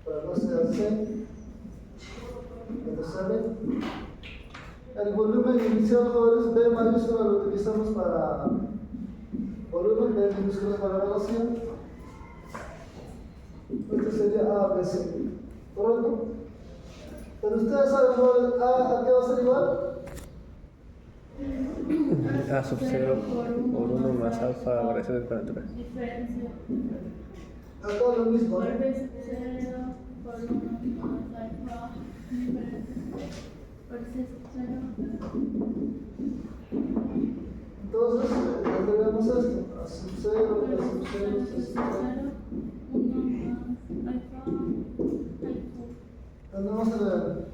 para acá sea C, entonces B. El volumen inicial, jóvenes, B mayúscula lo utilizamos para volumen, B minúscula para velocidad. Este sería A, B, C. ¿Correcto? Pero ustedes saben, jóvenes, ¿a qué va a ser igual? A sub 0 por 1 más alfa variación de temperatura. Diferencia. Acá lo mismo. Por B sub 0 por 1 más alfa. Diferencia. Por C sub 0. Entonces, agregamos esto. A sub 0, Por B sub 0, C sub 0. 1 más alfa. Tenemos el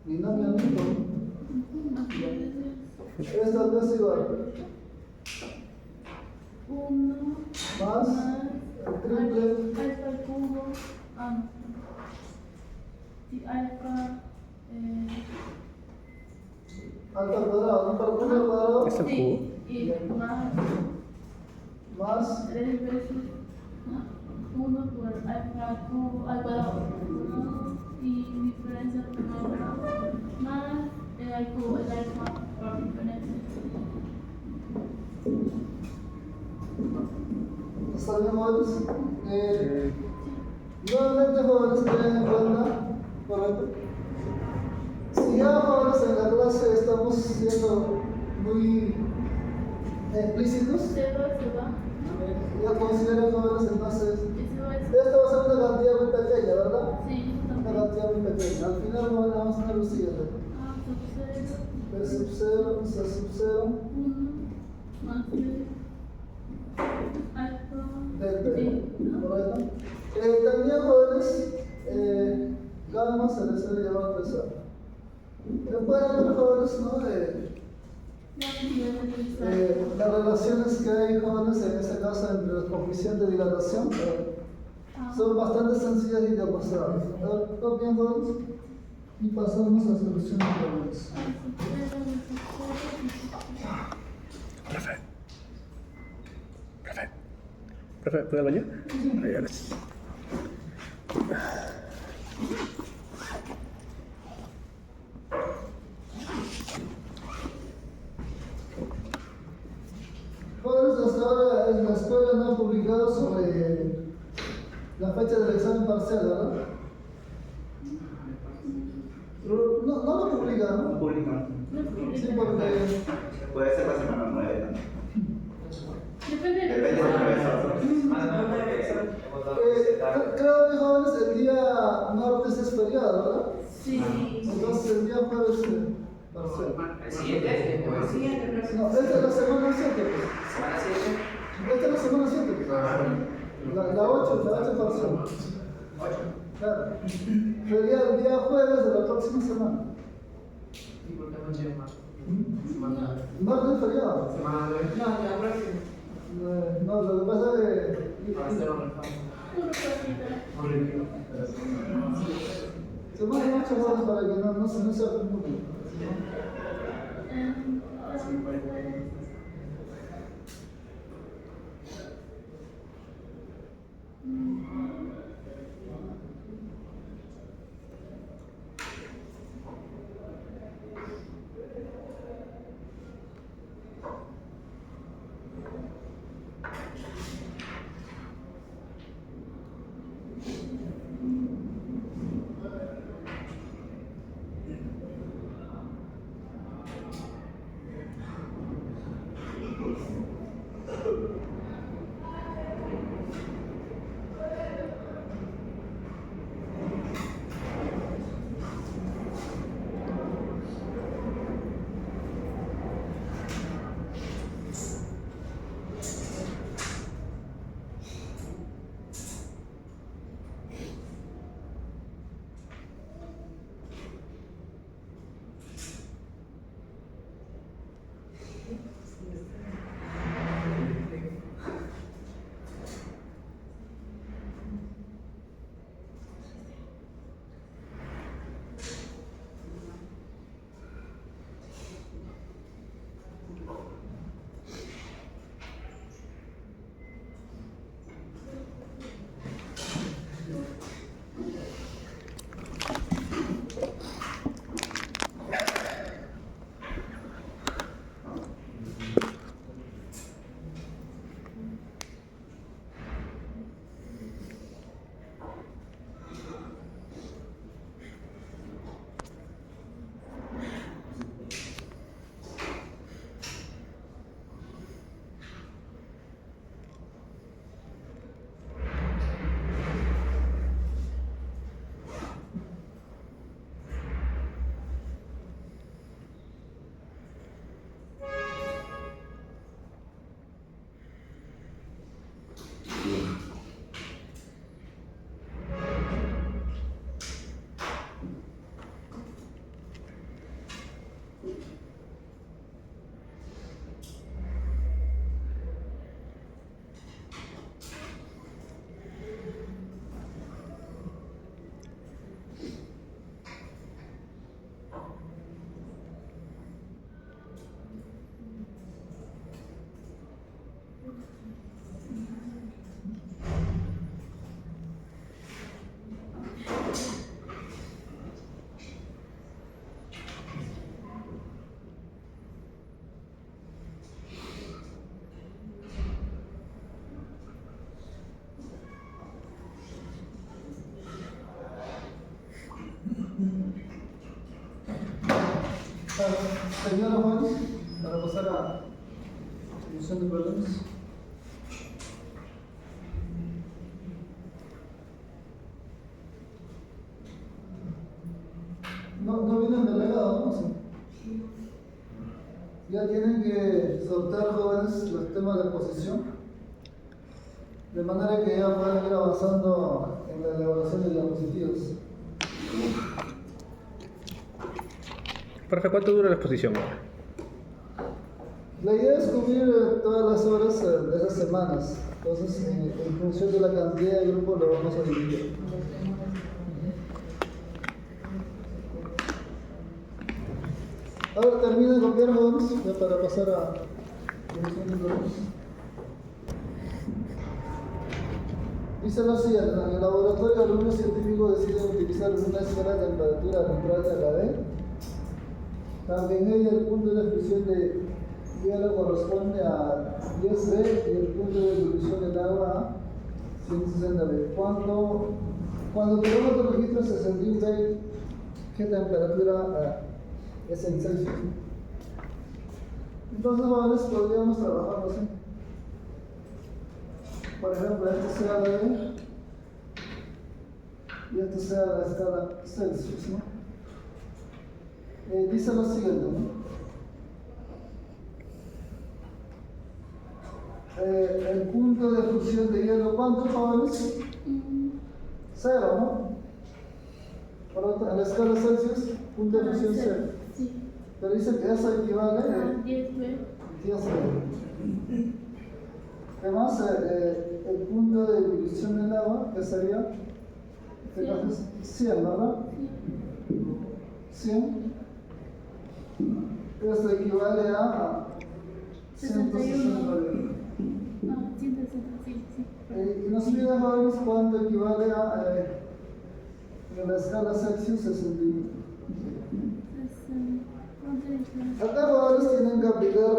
binomio Newton. Esto acá es igual. 1 Más el triple. alfa al cubo. Y alfa. Alfa al cuadrado, ¿no? Para poner al cuadrado. ¿Es el cubo? Y Más 3 veces 1 por alfa al cubo al cuadrado. Y diferencia por más al cubo, el alfa por diferencia. ¿Está bien, jóvenes? Nuevamente, jóvenes, tengan en cuenta, correcto. Si ya, jóvenes, en la clase muy explícitos. Se va. Ya considero jóvenes, entonces, Y se va. esto va a ser una cantidad muy pequeña, ¿verdad? Sí, Una también. cantidad muy pequeña. Al final vamos a ver lo siguiente. A sub 0. B sub 0, C sub 0, 1 más B. Alfa. delta, B, ¿no? ¿correcto? También jóvenes, gamma se les suele llamar pesar. Después los jóvenes, ¿no? Las relaciones que hay jóvenes en ese caso entre los coeficientes de dilatación son bastante sencillas y demostrables. Copian jóvenes y pasamos a solución de problemas. Profe. Profe, ¿puedo al baño? Ahí, gracias. Jóvenes, hasta ahora en la escuela no han publicado sobre la fecha del examen parcial, ¿verdad? No lo publican, ¿no? Público. Sí, porque Puede ser la semana 9 también. Depende Depende del profesor. creo que jóvenes el día martes es feriado, ¿verdad? Sí. Entonces el día jueves parcial. ¿El siguiente? No, esta es la semana 7, pues. ¿Semana 7? Esta es la semana 7, pues. La 8 parcial. 8. Claro. Sería el día jueves de la próxima semana. ¿Y por qué no llega más? Martes es feriado. Semana 9. No, la próxima. No, lo que pasa es que Para hacer un reclamo. Un review. semana 8 horas para que no se acumulen. Señora Juárez. Para pasar a solución de problemas. No vienen delegados, ¿no? Sí. Ya tienen que soltar, jóvenes, los temas de exposición, de manera que ya puedan ir avanzando en la elaboración de diapositivas. Profe, ¿cuánto dura la exposición? La idea es cubrir todas las horas de esas semanas, entonces en función de la cantidad de grupos lo vamos a dividir. Ahora termina de copiar, jóvenes, ya para pasar a solución de problemas. Dice lo siguiente: en el laboratorio, alumnos científicos deciden utilizar una escala de temperatura arbitral de la B. También ella, el punto de fusión de hielo corresponde a 10B y el punto de ebullición del agua a 160B. Cuando tenemos el registro 61B, ¿qué temperatura es en Celsius? Entonces, jóvenes, podríamos trabajarlo así. Por ejemplo, este sea la B y esto sea la escala Celsius, ¿no? Dice lo siguiente, ¿no? El punto de fusión de hielo, ¿cuántos, jóvenes? 0, ¿no? Por lo tanto, en la escala Celsius, punto de fusión 0. Sí. Pero dice que eso equivale a 10B. 10B. Además, el punto de ebullición del agua, que sería, entonces, 100, ¿verdad? 100. Esto equivale a 160. 160, sí. Y nos pide, jóvenes, cuánto equivale a en la escala Celsius 61. Acá, jóvenes, tienen que aplicar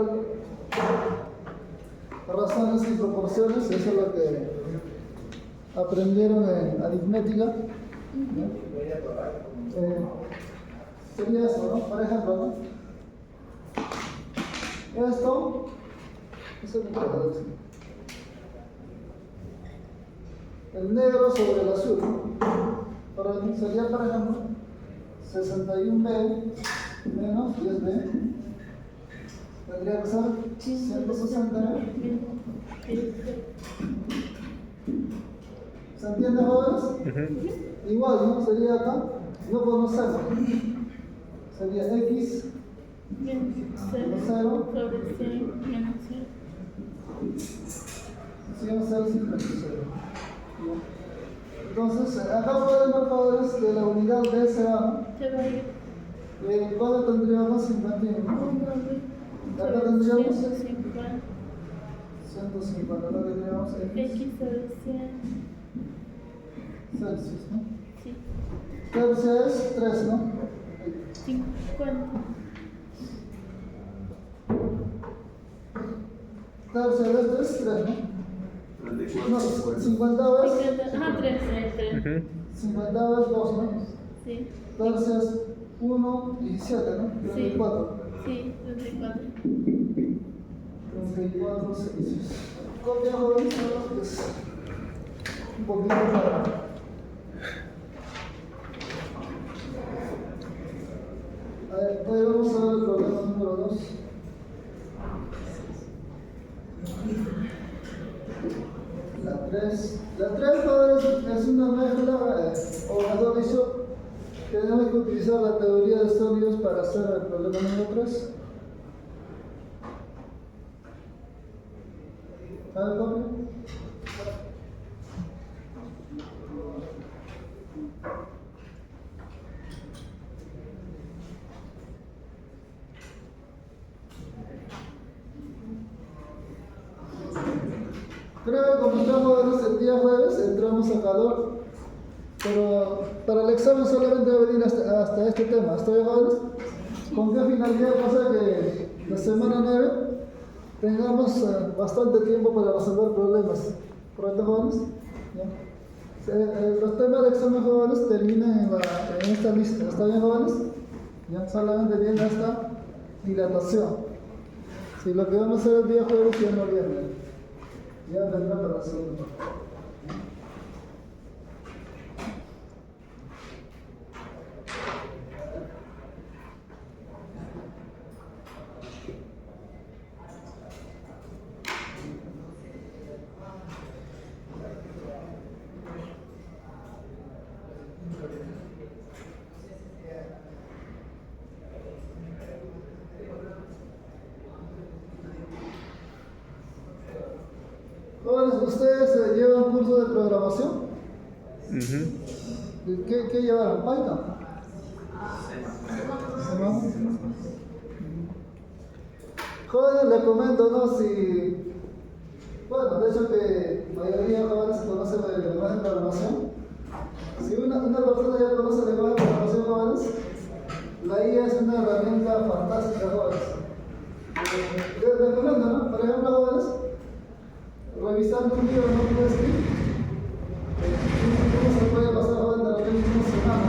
razones y proporciones, eso es lo que aprendieron en aritmética. ¿No? Sería eso, ¿no? Por ejemplo, ¿no? Esto es el negro sobre el azul, ¿no? Sería, por ejemplo, 61B menos 10B. Tendría que ser 160. ¿Se entiende, jóvenes? Igual, ¿no? Sería acá, no podemos hacerlo. Sería X Menos 0 sobre 100 menos 0. 100 Celsius menos 0. Entonces, acá podemos, jóvenes, de la unidad de SA, Se va a ir. ¿cuándo tendríamos 51? Acá tendríamos 150. 150, acá tendríamos X sobre 100. Celsius, ¿no? Sí. Celsius es 3, ¿no? 50. Celsius es 3, ¿no? 34. No, 50 veces. 3. 50 veces 2, ¿no? Sí. Celsius 1, 17, ¿no? Sí. 34. Sí, 34. 34 Celsius. Copia, jóvenes, es un poquito para. A ver, hoy vamos a ver el problema número 2. La 3, jóvenes, es una mezcla, o mejor dicho, tenemos que utilizar la teoría de sólidos para hacer el problema número 3. A ver, copia. Creo que como estamos el día jueves, entramos a calor, pero para el examen solamente va a venir hasta este tema. ¿Estoy, jóvenes? ¿Con qué finalidad pasa que la semana 9 tengamos bastante tiempo para resolver problemas? ¿Correcto, jóvenes? ¿Ya? Los temas del examen, jóvenes, terminan en esta lista. ¿Está bien, jóvenes? Ya solamente viene esta dilatación. Si lo que vamos a hacer el día jueves ya no viene. Ya vendrá para la segunda parte. Jóvenes, ¿ustedes llevan un curso de programación? Ujú. ¿Qué llevaron? ¿Python? ¿No? Jóvenes, les comento, ¿no? Si, bueno, de hecho que la mayoría de jóvenes conocen el lenguaje de programación. Si una persona ya conoce el lenguaje de programación, jóvenes, la IA es una herramienta fantástica, jóvenes. Les recomiendo, ¿no? Por ejemplo, jóvenes, revisando un libro, no puede escribir. ¿Cómo se puede pasar, joven, de repente una semana?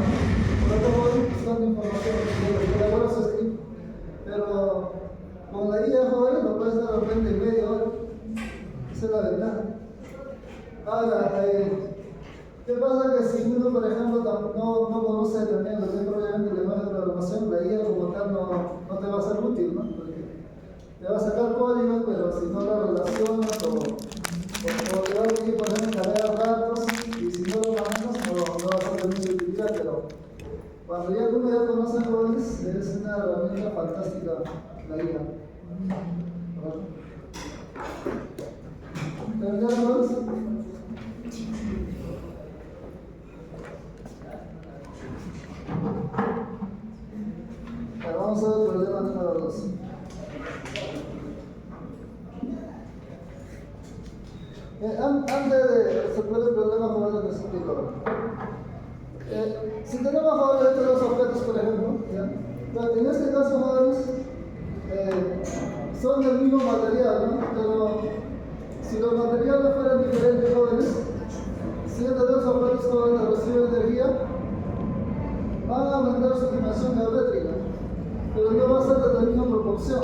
Por otro joven, buscando información, que elabora su script. Pero con la IA, joven, lo puedes hacer de repente en media hora. Esa es la ventaja. Ahora, ¿qué pasa? Que si uno, por ejemplo, no conoce también lo que es propiamente el lenguaje de programación, la IA como tal no te va a ser útil, ¿no? Porque te va a sacar códigos, pero si no lo relacionas o te va a pedir, por ejemplo, cargar datos, y si no lo manejas, no va a ser de mucha utilidad, pero cuando ya uno ya conoce jóvenes, es una herramienta fantástica la IA. ¿Terminaron jóvenes? Ahora vamos a ver el problema número 2. Antes de resolver el problema, jóvenes, les explico. Si tenemos jóvenes estos dos objetos, por ejemplo, ¿ya? En este caso, jóvenes, son del mismo material, ¿no? Pero si los materiales fueran diferentes, jóvenes, si estos dos objetos, jóvenes, reciben energía, van a aumentar su dimensión geométrica, pero no va a ser de la misma proporción. O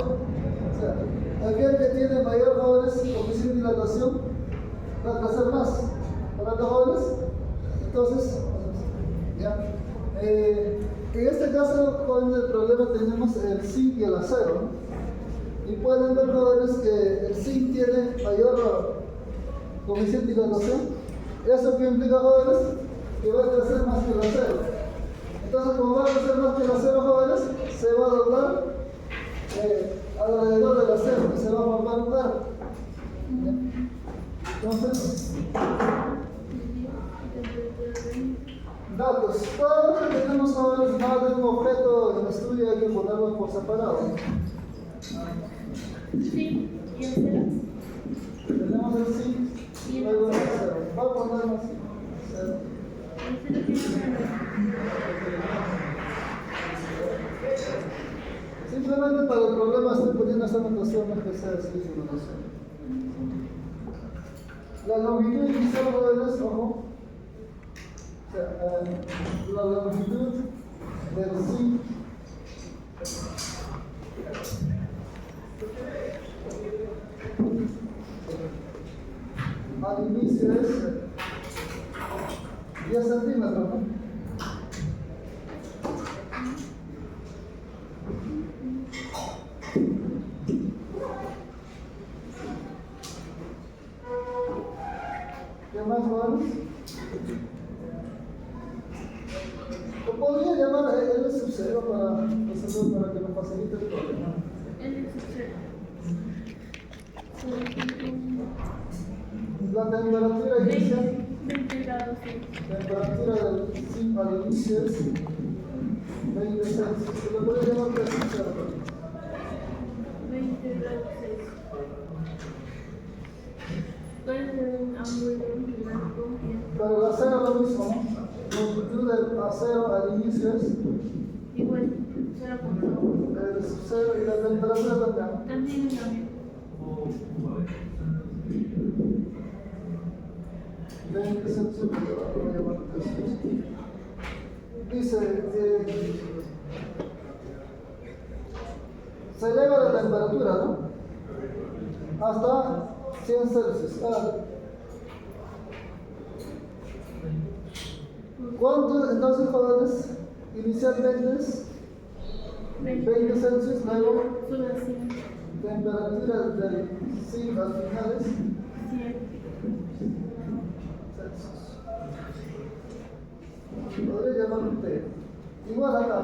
sea, aquel que tiene mayor, jóvenes, coeficiente de dilatación, va a crecer más. ¿Para los jóvenes? Entonces, ¿ya? En este caso, jóvenes, el problema tenemos el zinc y el acero, ¿no? Y pueden ver, jóvenes, que el zinc tiene mayor coeficiente de dilatación. ¿Eso qué implica, jóvenes? Que va a crecer más que el acero. Entonces, como va a crecer más que el acero, jóvenes, se va a doblar alrededor del acero y se va a formar un arco. Entonces, datos. Todo lo que tenemos, jóvenes, más de un objeto en estudio hay que ponerlo por separado. Sí, y el cero. Tenemos el zinc y luego el acero. Va a ponerlo así. Cero. El cero tiene cero. Simplemente para el problema estoy poniendo esta notación, no es que sea así su notación. La longitud inicial, jóvenes, ojo. O sea, la longitud del zinc al inicio es 10 centímetros, ¿no? ¿Qué más, jóvenes? Lo podría llamar L sub 0 para que nos facilite el problema. El cero. La temperatura inicial, 20 grados. temperatura del zinc al inicio es 20 Celsius. Se lo puede llamar T sub 0. 20 grados. ¿Cuál es el ángulo blanco? Pero el acero es lo mismo, ¿no? La longitud del acero al inicio es Igual, 0.1. L sub 0 y la temperatura también. También es lo mismo. 20 Celsius, lo voy a llamar T sub 0. Dice que se eleva la temperatura, ¿no? hasta 100 Celsius. ¿Cuánto entonces, jóvenes? Inicialmente es 20 Celsius, luego Sube a 100. temperatura del 5 al final es 100. Celsius. Podría llamarlo usted. Igual acá.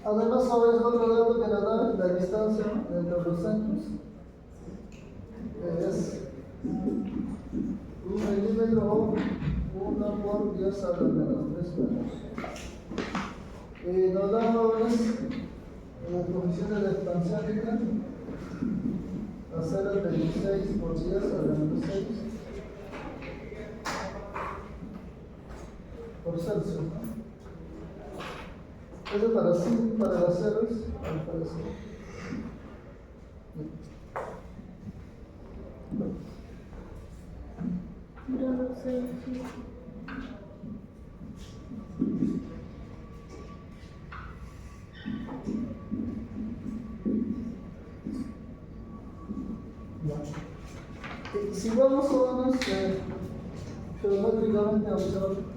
Además, sobre otro dato que nos da la distancia entre los centros es 1 milímetro o 1 por 10 a la menos 3 metros. Nos da jóvenes coeficientes de expansión lineal a 0,26 por 10 a la menos 6 por Celsius. Eso para sí, para las ceros, al parecer. Grado Celsius. Si vamos jóvenes geométricamente a observar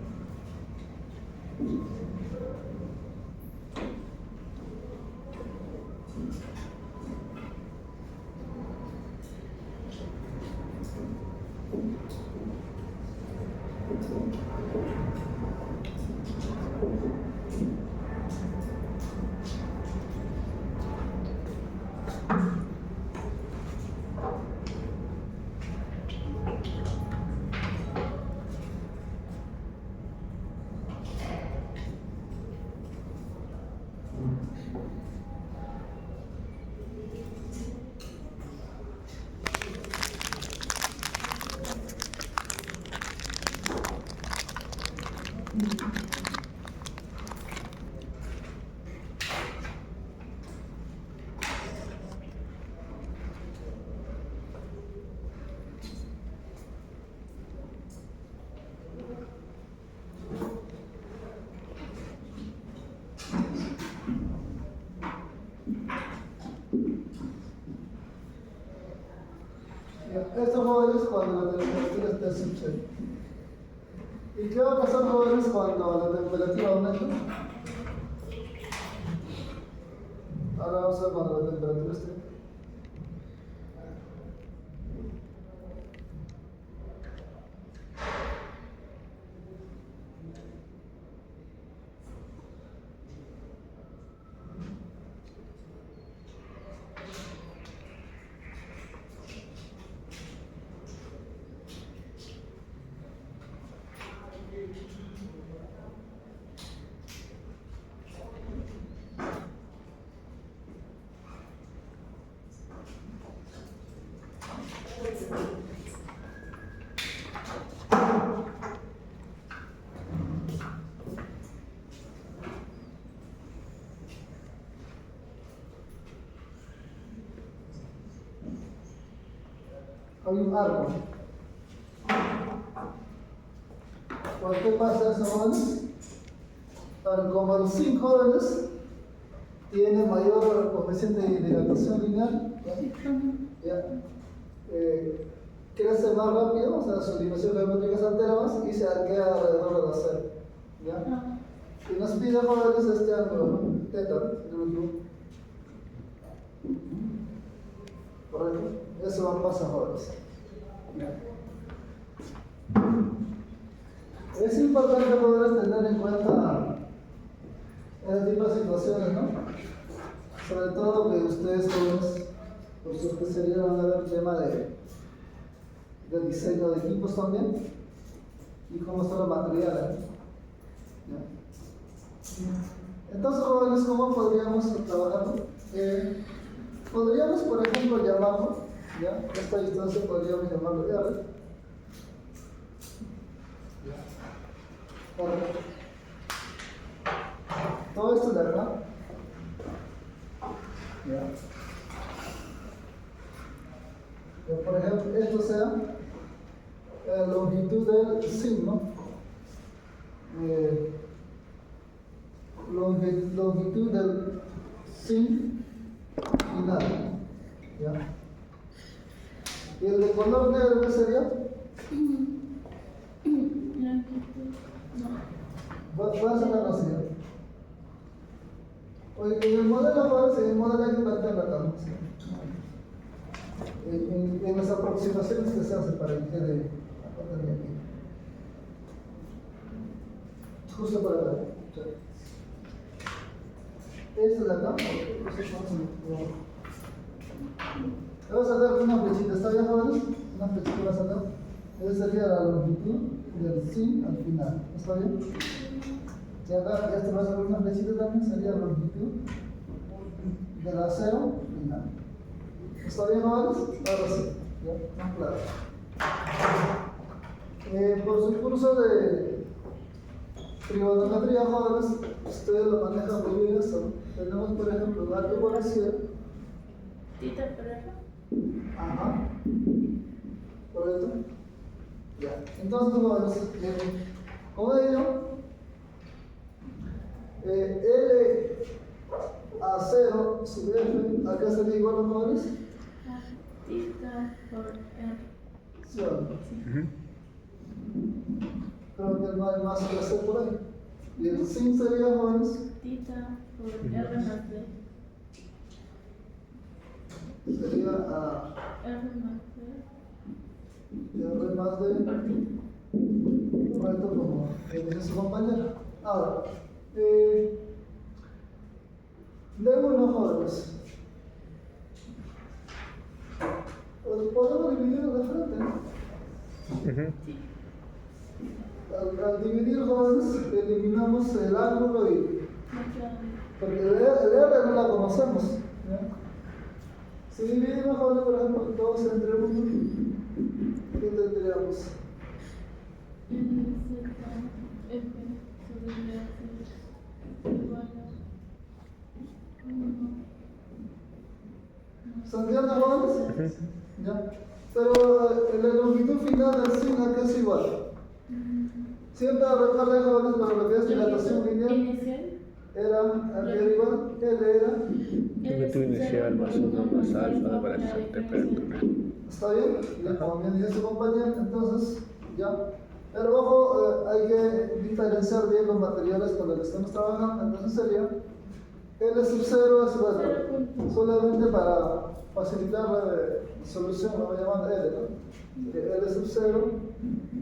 esto, jóvenes, cuando la temperatura está sub 0. ¿Y qué va a pasar, jóvenes, cuando la temperatura aumenta? Ahora vamos a ver cuando la temperatura esté. Hay un árbol. ¿Por qué pasa eso, jóvenes? Como los 5 jóvenes tienen mayor coeficiente de dilatación lineal, ¿ya? Crece más rápido, o sea, su dimensión geométrica se altera más y se arquea alrededor de la cero. ¿Ya? Y nos pide, jóvenes, este ángulo, teta, si no me equivoco. Correcto. Eso pasa, jóvenes. Es importante poder tener en cuenta este tipo de situaciones, ¿no? Sobre todo que ustedes, jóvenes, por su especialidad van a ver el tema de diseño de equipos también y cómo son los materiales. ¿Ya? Entonces, jóvenes, ¿cómo podríamos trabajarlo? Podríamos, por ejemplo, llamarlo, ¿ya? Esta distancia podríamos llamarlo R. Todo esto de acá, ¿ya? Por ejemplo, esto sea la longitud del signo longitud del zinc final. ¿Ya? ¿Y el de color negro qué sería? Longitud. No. Va a ser la vacía. Oye, en el modelo, ¿cuál es? El modelo hay que plantearlo acá, ¿no? Sí. En las aproximaciones que se hacen para que quede acá también aquí. Justo para acá. Esta de acá. Vamos a dar una flechita, ¿está bien, jóvenes? Una flechita vas a dar. Esa sería la longitud del zinc al final. ¿Está bien? Y acá ya te vas a dar una flechita también, sería la longitud del acero final. ¿Está bien, jóvenes? Ahora sí, ya, más claro. Por su curso de trigonometría, jóvenes, ustedes lo manejan muy bien eso. Tenemos, por ejemplo, un arco conocido. Tita pareja. Ajá. ¿Correcto? Ya. Entonces, jóvenes, con ello, L a 0 sub F, acá sería igual a jóvenes. Tita por R. ¿Sí o no? Ujú. Creo que no hay más que hacer por ahí. Y el sin sería, jóvenes, Tita por R más B. sería a R más B. R más D. Por tita. Correcto, como dice su compañera. Ahora, luego unos jóvenes. Pues podemos dividirlo de frente, ¿no? Ujú. Al dividir, jóvenes, eliminamos el ángulo y. No queda Porque el R no la conocemos. ¿Ya? Si dividimos, jóvenes, por ejemplo, 2 entre 1, ¿qué tendríamos? L, Z, F sobre B, igual a 1. ¿Se entiende, jóvenes? ¿Ya? Pero la longitud final del zinc acá es igual. Siempre recuerden, jóvenes, para lo que es dilatación lineal, Inicial. era igual, L era. Longitud inicial más 1 más alfa de variación de temperatura. ¿Está bien? Ya, como bien dice su compañero, entonces, ya. Pero ojo, hay que diferenciar bien los materiales con los que estamos trabajando. Entonces sería L sub 0 es bueno, solamente para facilitar la solución, lo voy a llamar L, ¿no? Sería L sub 0,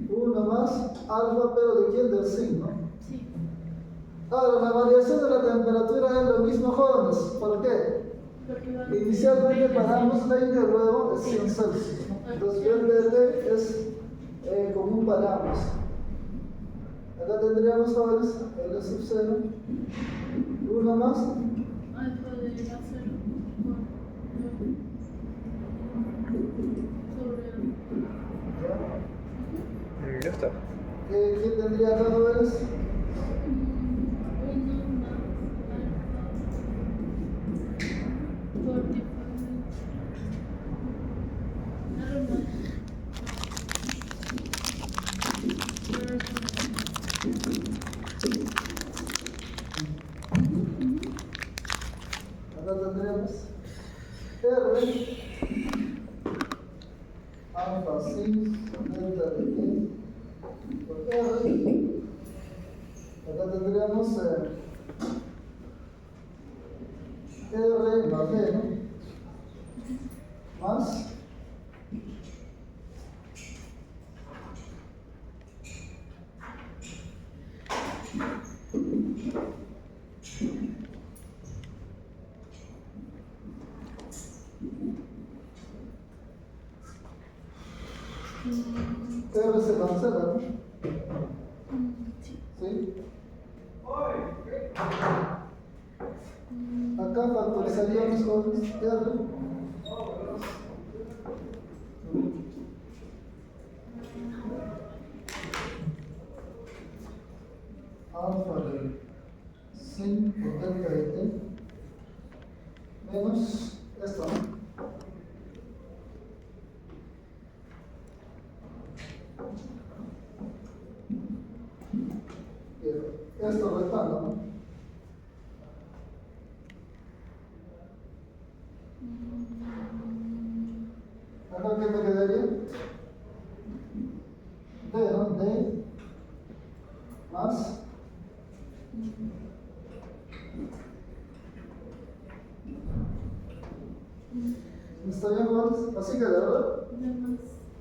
1 más alfa, pero ¿de quién? Del zinc, ¿no? Sí. Ahora, la variación de la temperatura es lo mismo, jóvenes. ¿Por qué? Porque va Inicialmente pagamos 20, luego es 100 Celsius, ¿no? Entonces el DT es como un paramos. Acá tendríamos, jóvenes, L sub 0, 1 más alfa de la 0 sobre Ya está. ¿Qué tendría acá, jóvenes? 1 más alfa por diferencia. Acá tendríamos R alfa 6 delta de T por R. Acá tendríamos R más D, ¿no? Más R se cancela, ¿no? Sí. ¿Sí? Acá factorizaríamos con R. Alfa de 5 por delta de T menos esto, ¿no? Bien, esto restando, ¿no? quedaría D, ¿no? D más ¿está bien, jóvenes? Así queda, ¿verdad? Además,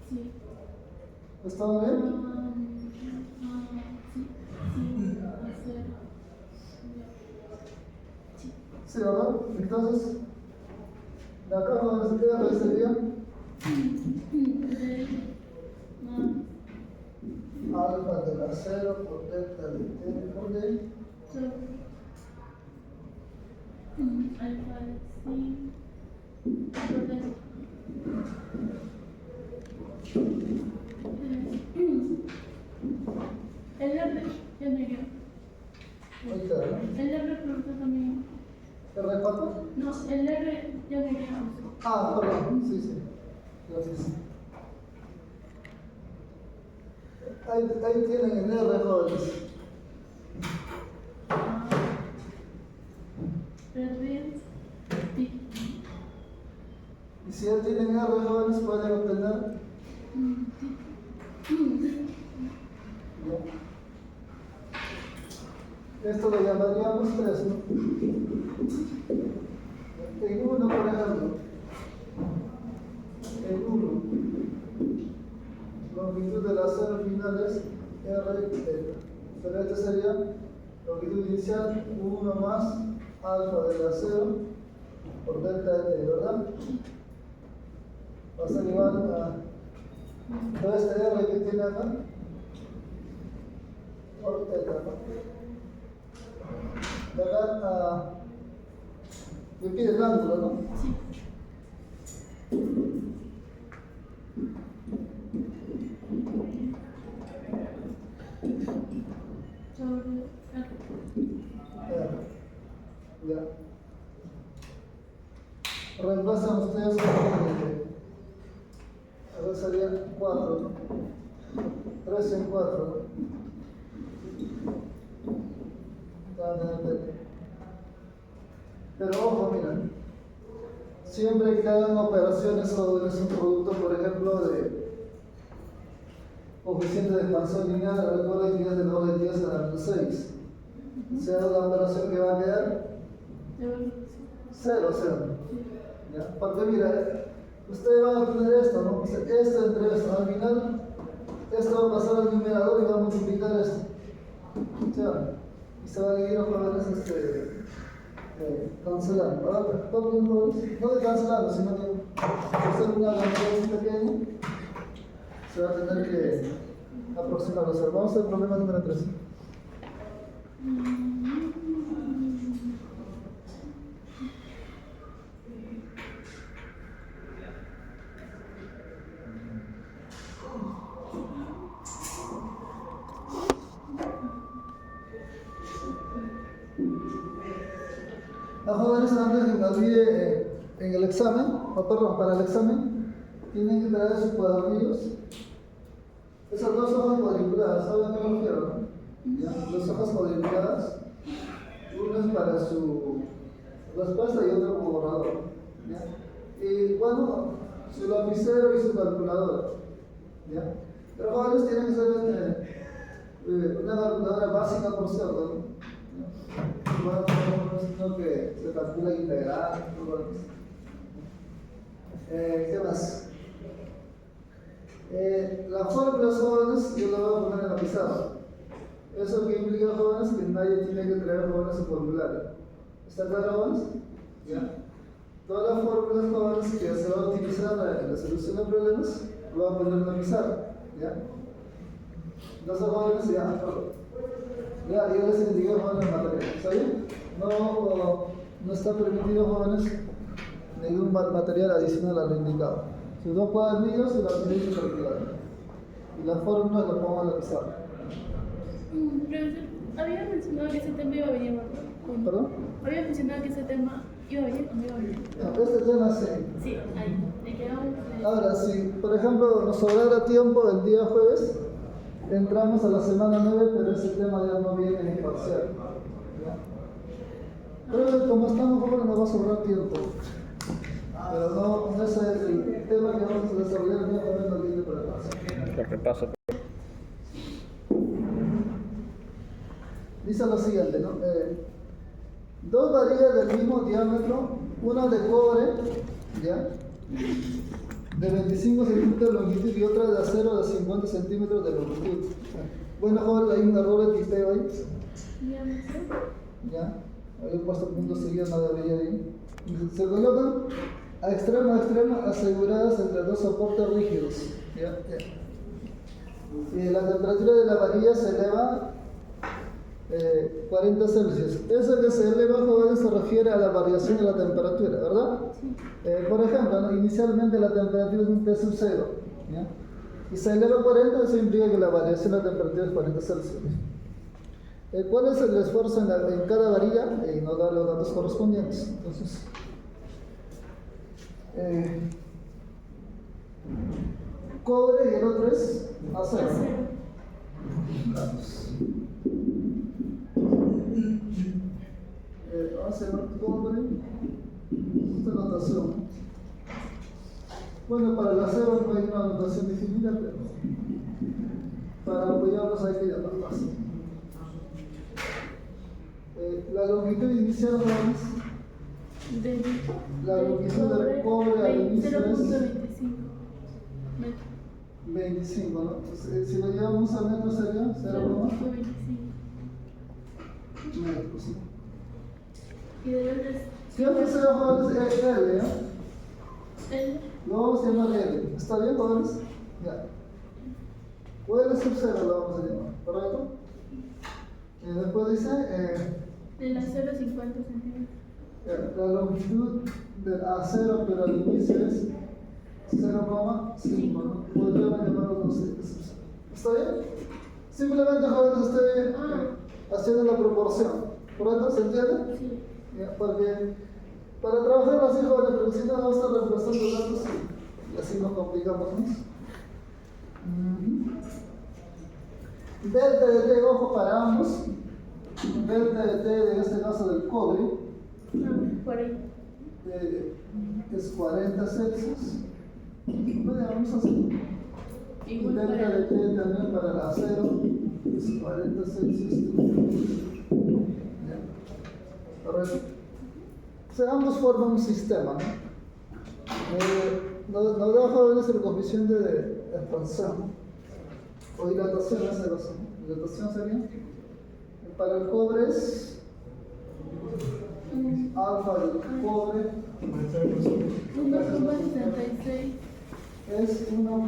sí. ¿Está bien? Sí, hacer. Sí. Sí, ¿verdad? Entonces, de acá jóvenes, ¿qué R sería? Alfa de la 0 por delta de T por D. Alfa de sí. El R ya no iría. Ahí queda, ¿no? El R pregunta también. ¿R4? No, el R ya no iría. Ah, perdón, sí, sí. Gracias. Ahí tienen el R, jóvenes. R, sí. Y si ya tienen R, jóvenes, pueden obtener. Ya. Esto lo llamaríamos 3, ¿no? En 1, por ejemplo. En 1. Longitud de la cero final es R delta. Pero este sería longitud inicial 1 más alfa de la 0 por delta de T, ¿verdad? Va a ser igual a todo este R que tiene acá por delta, ¿no? De acá me pide el ángulo, ¿no? Sí. Sobre Ya. Reemplazan ustedes ahora serían 4, ¿no? 3 en 4, ¿no? Pero ojo, mira, siempre que hagan operaciones sobre un producto, por ejemplo, de coeficiente de expansión lineal, recuerden que es de 2 de 10 a la 6. Sea la operación que va a quedar 0, 0. ¿Ya? Porque mira, ustedes van a tener esto, ¿no? O sea, esto entre esto, al final, esto va a pasar al numerador y va a multiplicar esto. ¿Ya? Y se va a ir a jóvenes cancelando. Ahora, no de cancelando, sino que por ser una cantidad pequeña, se va a tener que aproximar. O sea, vamos al problema número 3. Las jóvenes antes de que me olvide en el examen, para el examen, tienen que traer sus cuadernillos. Esas dos hojas cuadriculadas, ¿saben a qué me refiero? ¿No? ¿Ya? Dos hojas cuadriculadas, una es para su respuesta y otra como borrador. ¿Ya? Y bueno, su lapicero y su calculadora. ¿Ya? Pero jóvenes tienen que ser una calculadora básica, por cierto, ¿no? Bueno, no que se calcula integral, ¿qué más? Las fórmulas jóvenes yo las voy a poner en la pizarra. Eso que implica, jóvenes, que nadie tiene que traer jóvenes su formulario. ¿Está claro, jóvenes? ¿Ya? Todas las fórmulas jóvenes que se van a utilizar en la solución de problemas, lo van a poner en la pizarra. ¿Ya? Entonces, jóvenes, ya les indiqué, jóvenes, material. ¿Está bien? No está permitido, jóvenes, ningún material adicional a lo indicado. Sus dos cuadernillos y la tenéis calculada. Y las fórmulas las pongo en la pizarra. Profesor, había mencionado que ese tema iba a venir, ¿no? ¿Perdón? Había mencionado que ese tema iba a venir o no iba a venir. Este tema sí. Sí, ahí. Le quedamos. Ahora, si por ejemplo nos sobrara tiempo el día jueves, entramos a la semana 9, pero ese tema ya no viene en parcial. ¿Ya? Pero como estamos jóvenes nos va a sobrar tiempo. Pero no ese es el tema que vamos a desarrollar el día de hoy, no tiene para atrás. Lo repaso. Dice lo siguiente, ¿no? Dos varillas del mismo diámetro, una de cobre, ¿ya? De 25 centímetros de longitud y otra de acero de 50 centímetros de longitud. Bueno, jóvenes, hay un error de tipeo ahí, ¿ya? Había puesto punto seguido, no debería ir. Se colocan a extremo, aseguradas entre dos soportes rígidos, ¿ya? Y la temperatura de la varilla se eleva 40 Celsius. Eso que se eleva, jóvenes, se refiere a la variación de la temperatura, ¿verdad? Sí. Por ejemplo, ¿no? Inicialmente la temperatura es un T sub 0, ¿ya? Y se eleva a 40, eso implica que la variación de la temperatura es 40 Celsius. ¿Cuál es el esfuerzo en cada varilla? Nos da los datos correspondientes. Entonces, cobre y el otro es acero. Datos. Acero, cobre, esta notación. Bueno, para el acero no hay una notación definida, pero para apoyarnos hay que llamar fácil. La longitud inicial es la longitud del cobre al inicio es 0.25 metros. 25, ¿no? Entonces, si lo llevamos a metros sería 0,25 0.25. metros. ¿Sí? Y de verdad Siempre se llama L, ¿ya? el Lo vamos a llamar L. ¿Está bien, jóvenes? Ya. O L sub 0 lo vamos a llamar, ¿correcto? Después dice del acero 50 centímetros. la longitud del acero, pero al inicio es 0,5, ¿no? Podríamos llamarlo 12. ¿Está bien? Simplemente, jóvenes, estoy haciendo la proporción. ¿Correcto? ¿Se entiende? Sí. ¿Ya? Porque para trabajar así, jóvenes, porque si no vamos a estar reemplazando datos y así nos complicamos más. Delta de T, ojo para ambos. Delta de T, en este caso del cobre, Por ahí. es 40 Celsius. Bueno, vamos a hacer. Y Igual delta para de T también para el acero es 40 Celsius. ¿Ya? Correcto. O sea, ambos forman un sistema, ¿no? Nos da, jóvenes, el coeficiente de expansión o dilatación, en este caso. Dilatación sería, para el cobre es alfa del cobre 1,66 es 1,66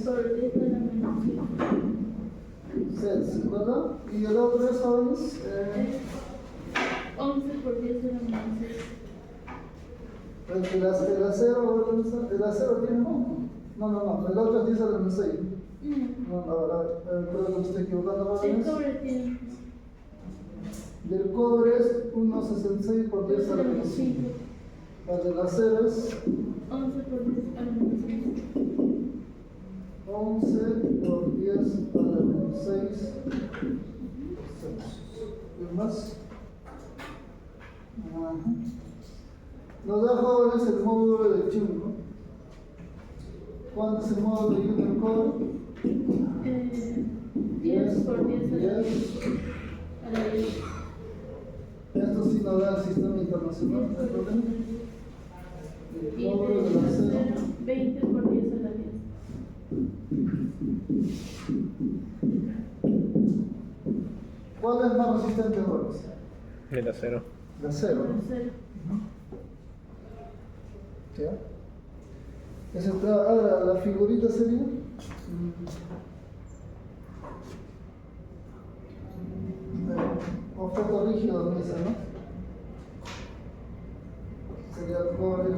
por 10 de la menos 5. Celsius, ¿verdad? Y el otro es, jóvenes, 11 por 10 de la menos 6. el acero tiene no, el otro es 10 a la menos 6. No, creo que me estoy equivocando, El jóvenes. cobre tiene Del cobre es 1,66 por 10 a la menos 5. El del acero es 11 por 10 a la menos 5. 11 por 10 a la menos 6. ¿Qué más? Ajá. Nos da, jóvenes, el módulo de Joule, ¿no? ¿Cuánto es el módulo de Joule del cobre? 10 por 10 a la 10. Esto sí nos da el sistema internacional, ¿no hay problema? El Y módulo del de acero. acero 20 por 10 a la 10. ¿Cuál es más resistente, jóvenes? El acero. El acero, ¿no? Acero. ¿Ya? Eso está, ahora la figurita sería objeto rígido, me dice, ¿no? Sería el cobre.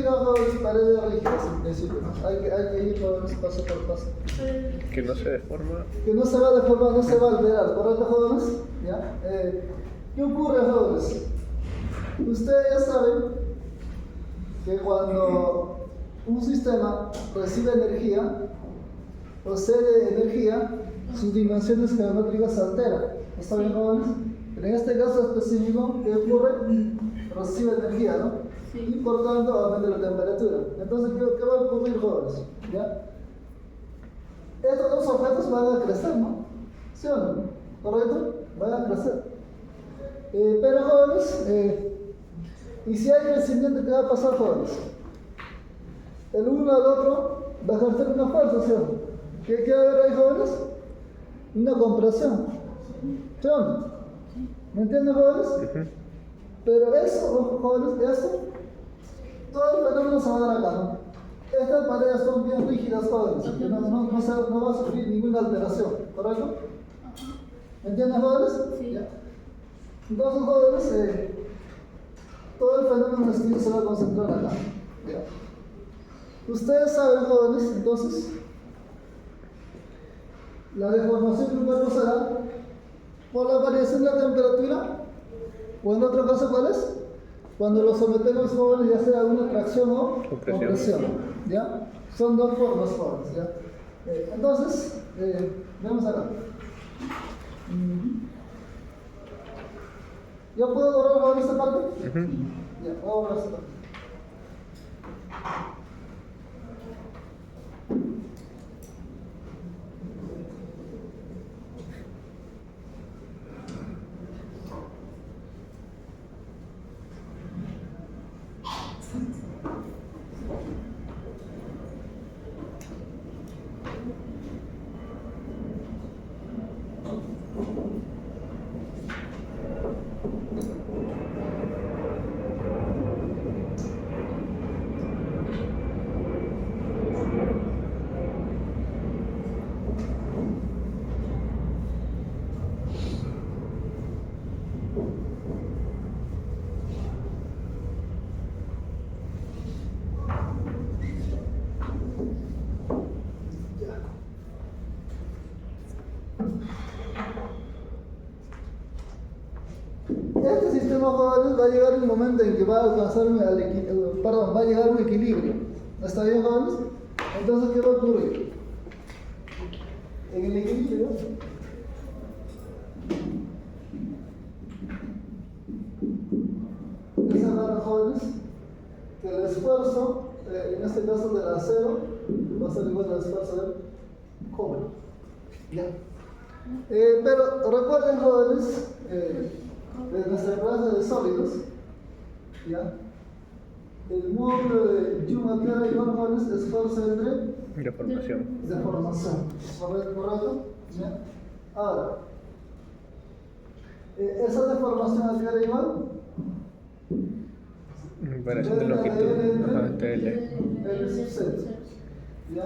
diga jóvenes paredes rígidas en principio. Hay que ir jóvenes paso por paso. Que no se deforma. Que no se va a deformar, no se va a alterar, ¿correcto, jóvenes? ¿Ya? ¿Qué ocurre, jóvenes? Ustedes ya saben que cuando un sistema recibe energía o cede energía, sus dimensiones geométricas se alteran. ¿Está bien, jóvenes? Pero en este caso específico, ¿qué ocurre? Recibe energía, ¿no? Sí. Y por tanto aumenta la temperatura. Entonces, ¿qué va a ocurrir, jóvenes? ¿Ya? Estos dos objetos van a crecer, ¿no? ¿Sí o no? ¿Correcto? Van a crecer. Pero, jóvenes, y si hay crecimiento, ¿qué va a pasar, jóvenes? El uno al otro va a ejercer una fuerza, ¿sí o no? ¿Qué va a haber ahí, jóvenes? Una compresión. ¿Sí o no? ¿Me entienden, jóvenes? Pero eso, jóvenes, eso, todo el fenómeno se va a dar acá, ¿no? Estas paredes son bien rígidas, jóvenes, que no va a sufrir ninguna alteración, ¿correcto? ¿Me entienden, jóvenes? Sí. ¿Ya? Entonces, jóvenes, todo el fenómeno estilo se va a concentrar acá. ¿Ya? Ustedes saben, jóvenes, entonces, la deformación de un cuerpo se da por la variación de la temperatura, o en otro caso, ¿cuál es? Cuando lo sometemos, jóvenes, ya sea a una tracción o compresión. ¿Ya? Son dos formas, jóvenes. ¿Ya? Entonces, vemos acá. ¿Ya puedo borrar esta parte? Ya, voy a borrar esta parte. Este sistema, jóvenes, va a llegar un momento en que va a alcanzar va a llegar a un equilibrio. ¿Está bien, jóvenes? Entonces, ¿qué va a ocurrir? En el equilibrio, es raro, jóvenes, que el esfuerzo, en este caso del acero, va a ser igual al esfuerzo del cobre. ¿Ya? Pero recuerden, jóvenes, de nuestra clase de sólidos, ¿ya? El módulo de Schumacher y jóvenes, esfuerzo entre Deformación. deformación. ¿Correcto? ¿Ya? Ahora, esa deformación adquiere igual. Variación de longitud. Ajá, TL. L sub 0. ¿Ya?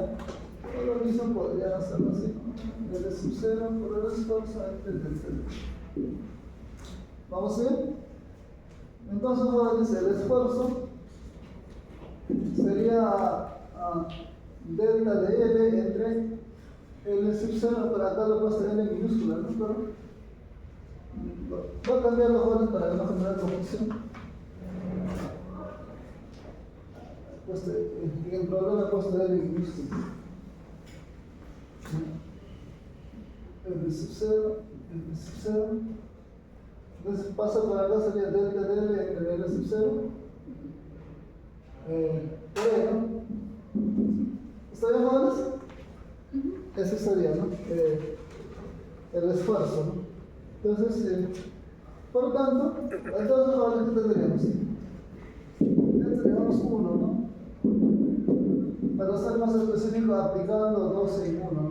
O lo mismo podría hacerlo así. L sub 0 por el esfuerzo entre el cero. ¿Vamos bien? Entonces, jóvenes, el esfuerzo sería delta de L entre L sub 0, pero acá lo he puesto L minúscula, ¿no? Voy a cambiar los jóvenes para que no genere confusión. En el problema he puesto L minúscula. L sub 0, L sub 0. Entonces pasa por acá, sería delta de L entre L sub 0. ¿No? ¿Está bien, jóvenes? Eso sería, ¿no? El esfuerzo, ¿no? Entonces, por lo tanto, entonces, jóvenes, ¿qué tendríamos? Tendríamos 1, ¿no? Para ser más específico, aplicando 2 en 1, ¿no?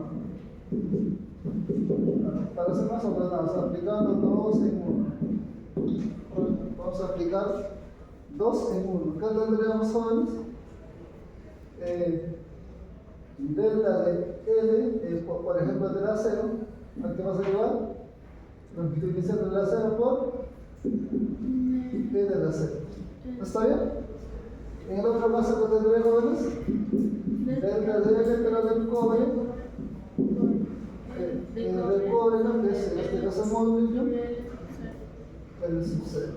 Para ser más ordenados, aplicando 2 en 1. Vamos a aplicar 2 en 1. ¿Qué tendríamos, jóvenes? Delta de L, por ejemplo, del acero, ¿a qué va a ser igual? Longitud inicial del acero por E del acero. ¿Está bien? En el otro caso que tendré, jóvenes, delta de L, pero del cobre, del cobre, ¿no? Que es en este caso móvil, el sub 0.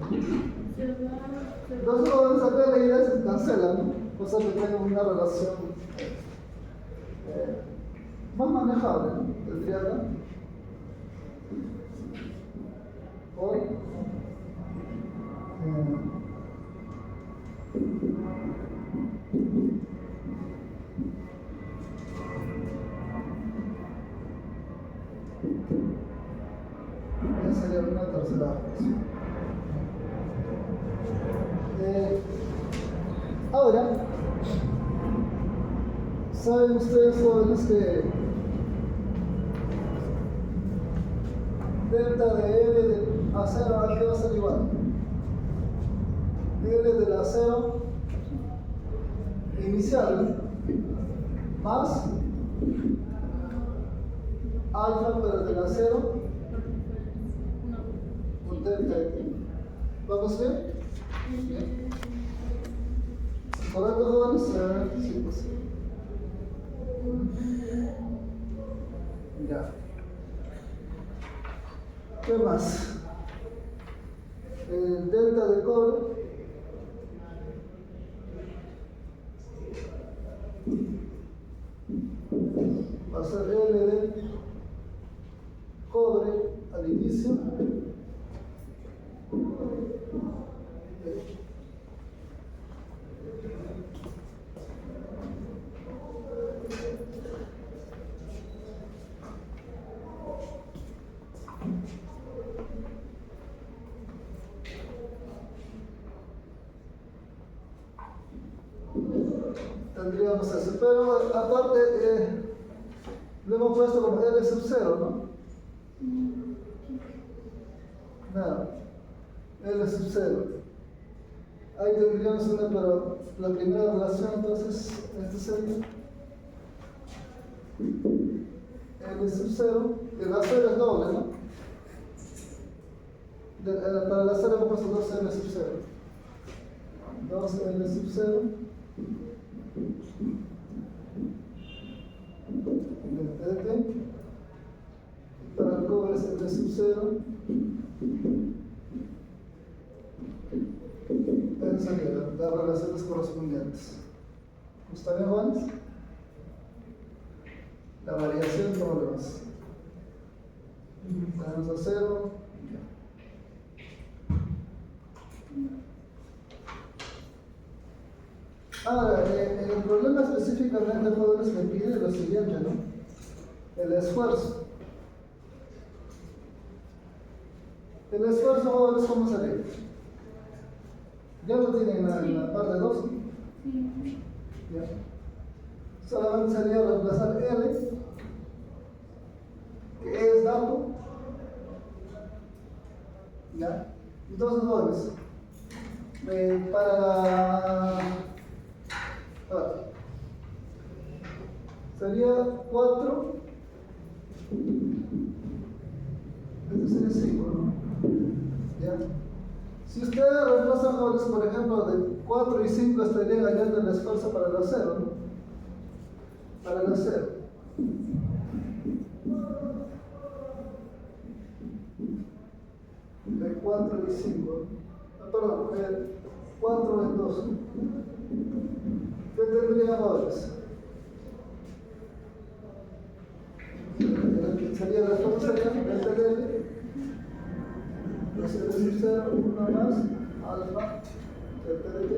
Entonces, jóvenes, acá la idea se cancela, ¿no? Cosa que tenga una relación más manejable, ¿no? Tendría acá. Hoy. Esa sería una tercera relación. Ahora, ¿saben ustedes, jóvenes, que delta de L de acero a qué va a ser igual? L del acero inicial más alfa, pero del acero por delta T. ¿Vamos bien? ¿Correcto, jóvenes? Sí, pues. Ya. ¿Qué más? El delta de cobre va a ser L de cobre al inicio tendríamos eso, pero aparte lo hemos puesto como L sub 0, ¿no? Nada, L sub 0. Ahí tendríamos una, pero la primera relación, entonces, este sería L sub 0, el acero es doble, ¿no? Para el acero hemos puesto 2L sub 0. 2L sub 0. Para el cobre es L sub 0. Esas serían las relaciones correspondientes. ¿Está bien, Juanes? La variación por lo demás. Tenemos a 0. Ahora, el problema específicamente, jóvenes, me pide lo siguiente, ¿no? El esfuerzo. El esfuerzo, jóvenes, ¿cómo sería? Ya lo tienen en la parte 2. ¿Ya? Solamente sería reemplazar L, que es dato. ¿Ya? Entonces, jóvenes, sería 4. Esto sería 5, ¿no? ¿Ya? Si ustedes reemplazan, jóvenes, por ejemplo, de 4 y 5 estarían hallando el esfuerzo para el acero, ¿no? Para el acero. De 4 y 5. Perdón, 4 en 2. ¿Qué tendrían, jóvenes? Sería el esfuerzo, sería el TDL. Es decir, 0, 1 más, alfa, TDL.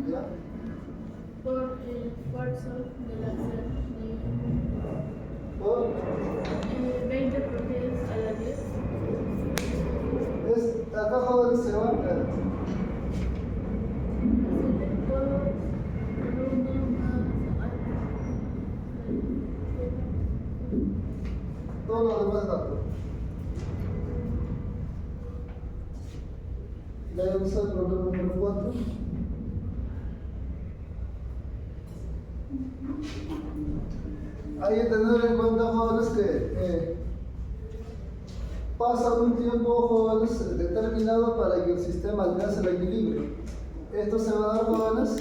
¿Ya? Por el esfuerzo del acero. Por 20 porque es a la 10. Acá, jóvenes, se va a ver. Todo lo demás datos. Leemos el problema número 4. Hay que tener en cuenta, jóvenes, que pasa un tiempo, jóvenes, determinado para que el sistema alcance el equilibrio. esto se va a dar, jóvenes,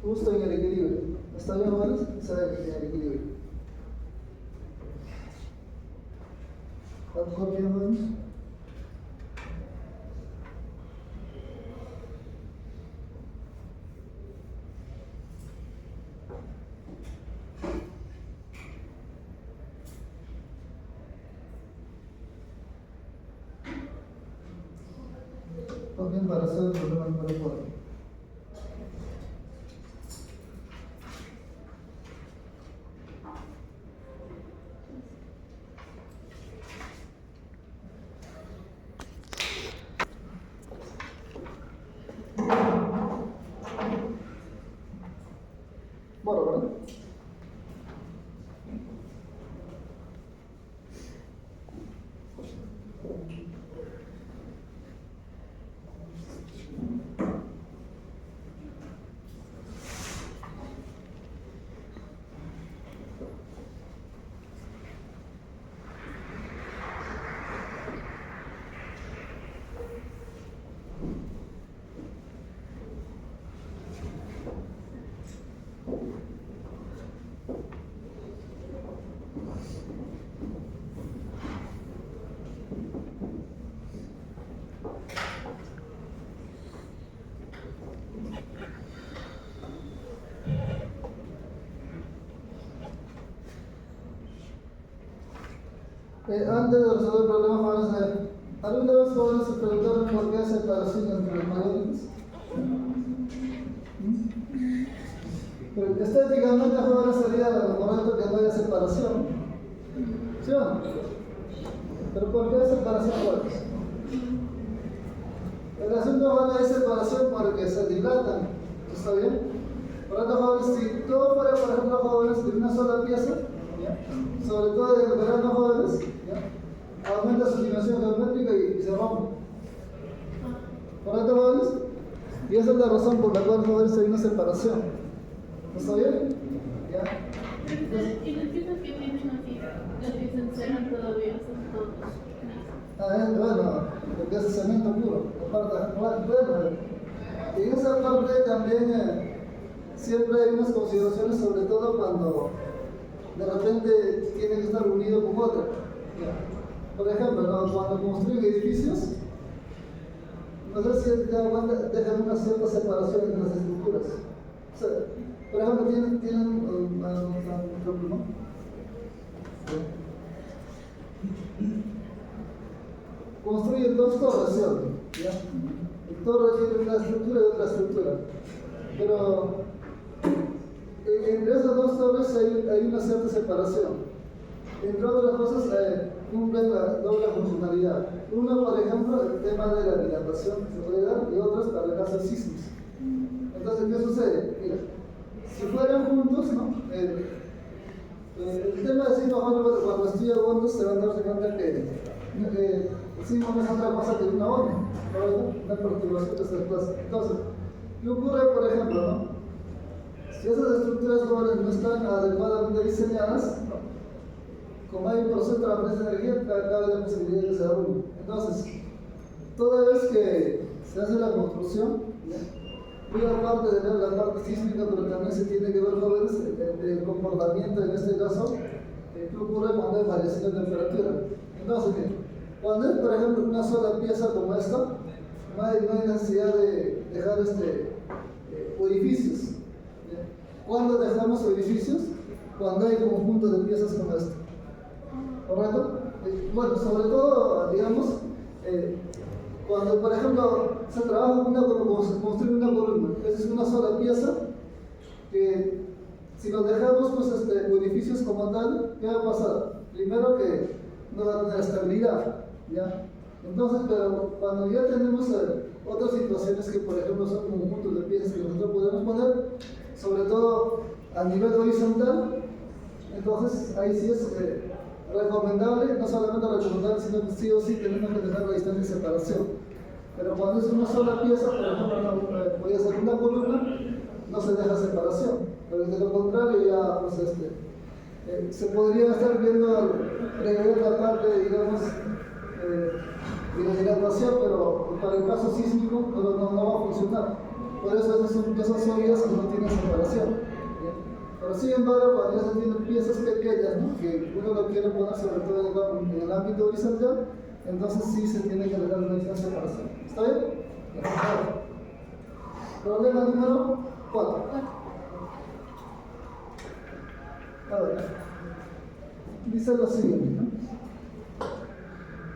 justo en el equilibrio. ¿Está bien, jóvenes? Se va en el equilibrio. ¿Cuánto copia, jóvenes? Copien para hacer el problema número 4. Bueno, ¿verdad? Antes de resolver el problema, jóvenes, ¿alguna vez jóvenes se preguntaron por qué hay separación entre los magnéticos? Pero estéticamente, jóvenes, sería lo correcto que no haya separación. ¿Sí o no? ¿Pero por qué hay separación, jóvenes? El asunto, jóvenes, hay separación porque se dilatan. ¿Está bien? Por lo tanto, jóvenes, si todo fuera, por ejemplo, jóvenes, de una sola pieza, ¿ya? Sobre todo en el verano, jóvenes, ¿ya? Aumenta su dimensión geométrica y se rompe. ¿Correcto, jóvenes? Y esa es la razón por la cual, jóvenes, hay una separación. ¿Está bien? ¿Ya? Y los piezas que tienen así, los que se encerran todavía son todos. Bueno, porque es cemento puro. Aparte, bueno, en esa parte también siempre hay unas consideraciones, sobre todo cuando de repente tiene que estar unido con otra. Por ejemplo, ¿no? Cuando construyen edificios, no sé si te das cuenta, dejan una cierta separación entre las estructuras. O sea, por ejemplo, tienen un ejemplo, ¿no? Construyen dos torres, ¿cierto? ¿Ya? El torre tiene una estructura y otra estructura. Pero entre esas dos torres hay una cierta separación. Entre otras cosas, cumplen la doble funcionalidad. Una, por ejemplo, el tema de la dilatación que se puede dar, y otras para el caso de sismos. Entonces, ¿qué sucede? Mira, si fueran juntos, ¿no? El tema de sismos, cuando estudian ondas, se van a darse cuenta que el sismo no es otra cosa que una onda, ¿no? Una perturbación de esta clase. Entonces, ¿qué ocurre, por ejemplo, no? Si esas estructuras jóvenes no están adecuadamente diseñadas, ¿no? Como hay un proceso de transferencia de energía, cabe la posibilidad de que se derrumbe. Entonces, toda vez que se hace la construcción, muy aparte de ver la parte sísmica, pero también se tiene que ver, jóvenes, el comportamiento, en este caso, qué ocurre cuando hay variación de temperatura. Entonces, cuando es, por ejemplo, una sola pieza como esta, no hay necesidad de dejar orificios. ¿Cuándo dejamos orificios? Cuando hay conjunto de piezas como esta. ¿Correcto? Bueno, sobre todo, digamos, cuando, por ejemplo, se trabaja como se construye una columna, esa es una sola pieza, que si nos dejamos pues, orificios como tal, ¿qué va a pasar? Primero que no va a tener estabilidad, ¿ya? Entonces, pero cuando ya tenemos otras situaciones que, por ejemplo, son conjuntos de piezas que nosotros podemos poner, sobre todo a nivel horizontal, entonces ahí sí es recomendable, no solamente recomendable, sino que sí o sí tenemos que dejar la distancia de separación. Pero cuando es una sola pieza, por ejemplo, podría ser una columna, no se deja separación. Pero de lo contrario, ya pues, se podría estar viendo prever la parte, digamos, de la dilatación, pero para el caso sísmico no va a funcionar. Por eso esos son vías que no tienen separación. ¿Bien? Pero sin embargo, cuando ya se tienen piezas pequeñas, ¿no? Que uno lo quiere poner sobre todo en el ámbito horizontal, entonces sí se tiene que dar una separación. ¿Está bien? Problema número 4. A ver, dice lo siguiente, ¿no?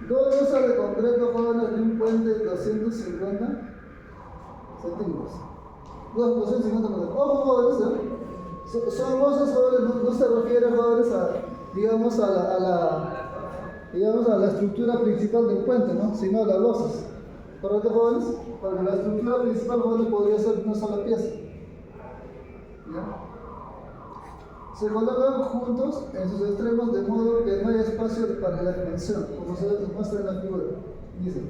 Dos losas de concreto jóvenes de un puente de 250 centímetros. 250 metros. Ojo, jóvenes, ¿eh? Son losas jóvenes, no se refiere jóvenes a, digamos, a la estructura principal del puente, ¿no? Sino a las losas. ¿Correcto, jóvenes? Porque la estructura principal jóvenes podría ser una sola pieza. ¿Ya? Se colocan juntos en sus extremos de modo que no haya espacio para la dimensión, como se muestra en la figura. Dice,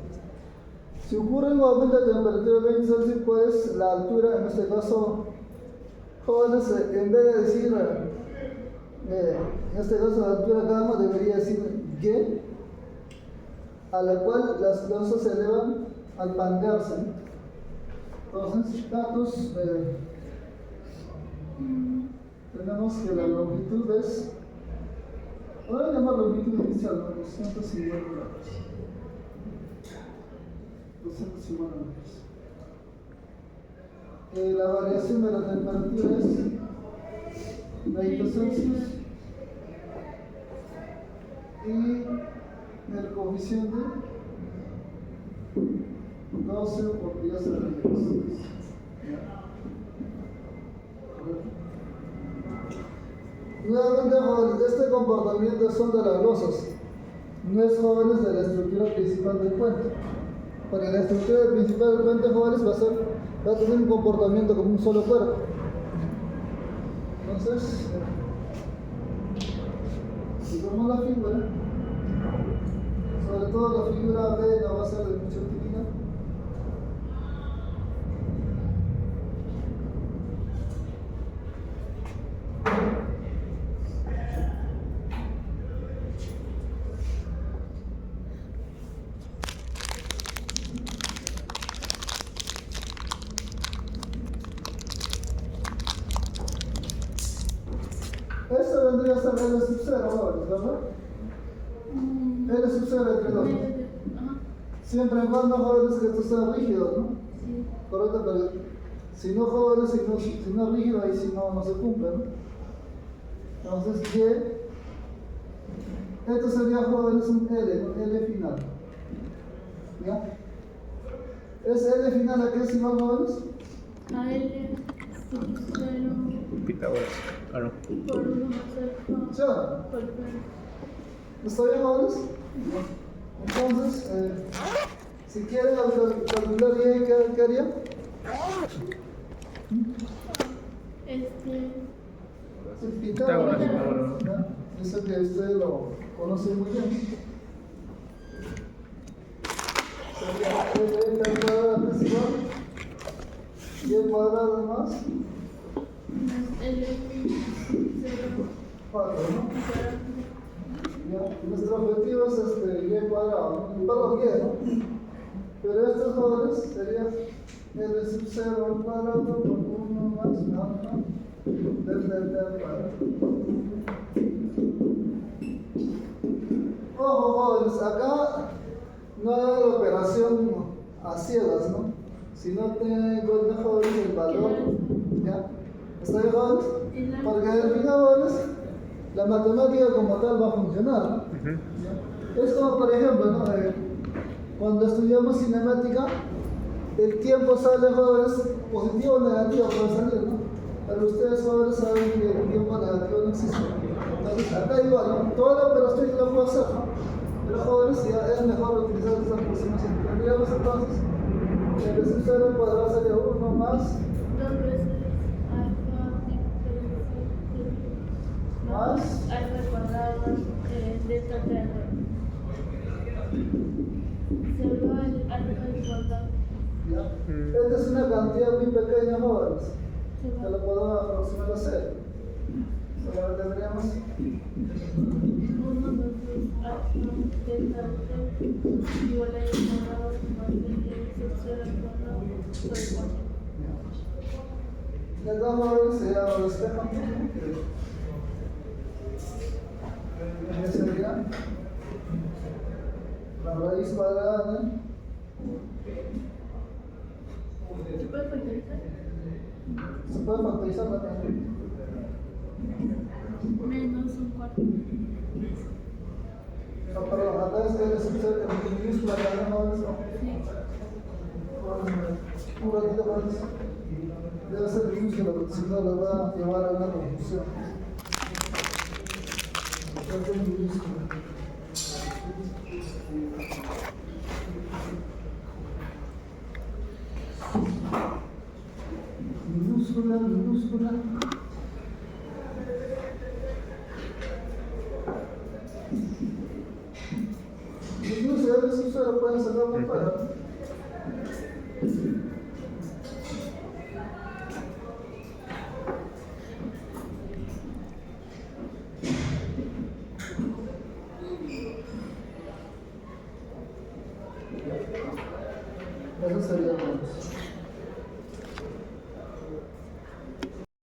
si ocurre un aumento de temperatura de 20 Celsius, pues la altura, en este caso, jóvenes, en vez de decir, en este caso la altura gamma debería decir Y, a la cual las losas se elevan al pandearse. Entonces, datos tenemos que la longitud es, voy a llamar longitud inicial, ¿no? 250 grados. 250 grados. La variación de la temperatura es 20 Celsius y el coeficiente 12 por 10 a la 10. Nuevamente, jóvenes, este comportamiento son de las losas, no es jóvenes de la estructura principal del puente. Porque la estructura principal del puente, jóvenes, va a tener un comportamiento como un solo cuerpo. Entonces, si vemos la figura, sobre todo la figura B no va a ser de mucha utilidad. Esto vendría a ser L sub 0, ¿verdad? L sub 0 entre 2. Siempre y cuando, jóvenes, que esto sea rígido, ¿no? Sí. Correcto, pero si no, jóvenes, si no rígido, ahí sí no se cumple, ¿no? Entonces, Y, esto sería, jóvenes, un L, un L final. ¿Ya? ¿Es L final a qué es igual, jóvenes? A L sub 0 Pitágoras. Ah, no. por 1 más alfa ¿Sí? por 0. ¿Está bien, jóvenes? Entonces, si quieren calcular Y, ¿qué haría? Pitágoras. ¿Ya? Eso que usted lo conoce muy bien. Sería L cuadrado es igual Y cuadrado más L 0 4, ¿no? Ya, nuestro objetivo es Y cuadrado, ¿no? Perdón, Y, ¿no? Pero estos jóvenes serían L sub 0 al cuadrado por 1 más alfa del al cuadrado. Ojo, jóvenes, acá no hagan la operación a ciegas, ¿no? Si no tengan en cuenta, jóvenes, el valor, ¿ya? ¿Está bien, jóvenes? Porque al final, jóvenes, la matemática como tal va a funcionar, ¿no? ¿Ya? Es como, por ejemplo, ¿no? Cuando estudiamos cinemática, el tiempo sale, jóvenes, positivo o negativo puede salir, ¿no? Pero ustedes, jóvenes, saben que el tiempo negativo no existe. Entonces, acá igual, ¿no? Toda la operación yo la puedo hacer, ¿no? Pero, jóvenes, ya es mejor utilizar esta aproximación. Tendríamos entonces, el sub 0 al cuadrado sería 1 más 2 veces alfa más alfa al cuadrado de esta triángulo. Se va el alfa al cuadrado. ¿ya? Esta es una cantidad muy pequeña, jóvenes. Que lo podemos aproximar a 0. Solo tendríamos 1 más 2 alfa delta t igual a y cuadrado más el sub 0 al cuadrado por 4. De todas maneras se llama el espejo. ¿Qué sería? La raíz cuadrada de ¿Se puede factorizar? se puede factorizar también. Menos un cuarto. No, pero acá es el minúscula acá, ¿no? Eso. Sí. Un ratito más. Debe ser minúscula porque si no lo va a llevar a una confusión. Es minúscula. Minúscula, minúscula. Incluso a veces ustedes lo pueden sacar muy para. Eso sería.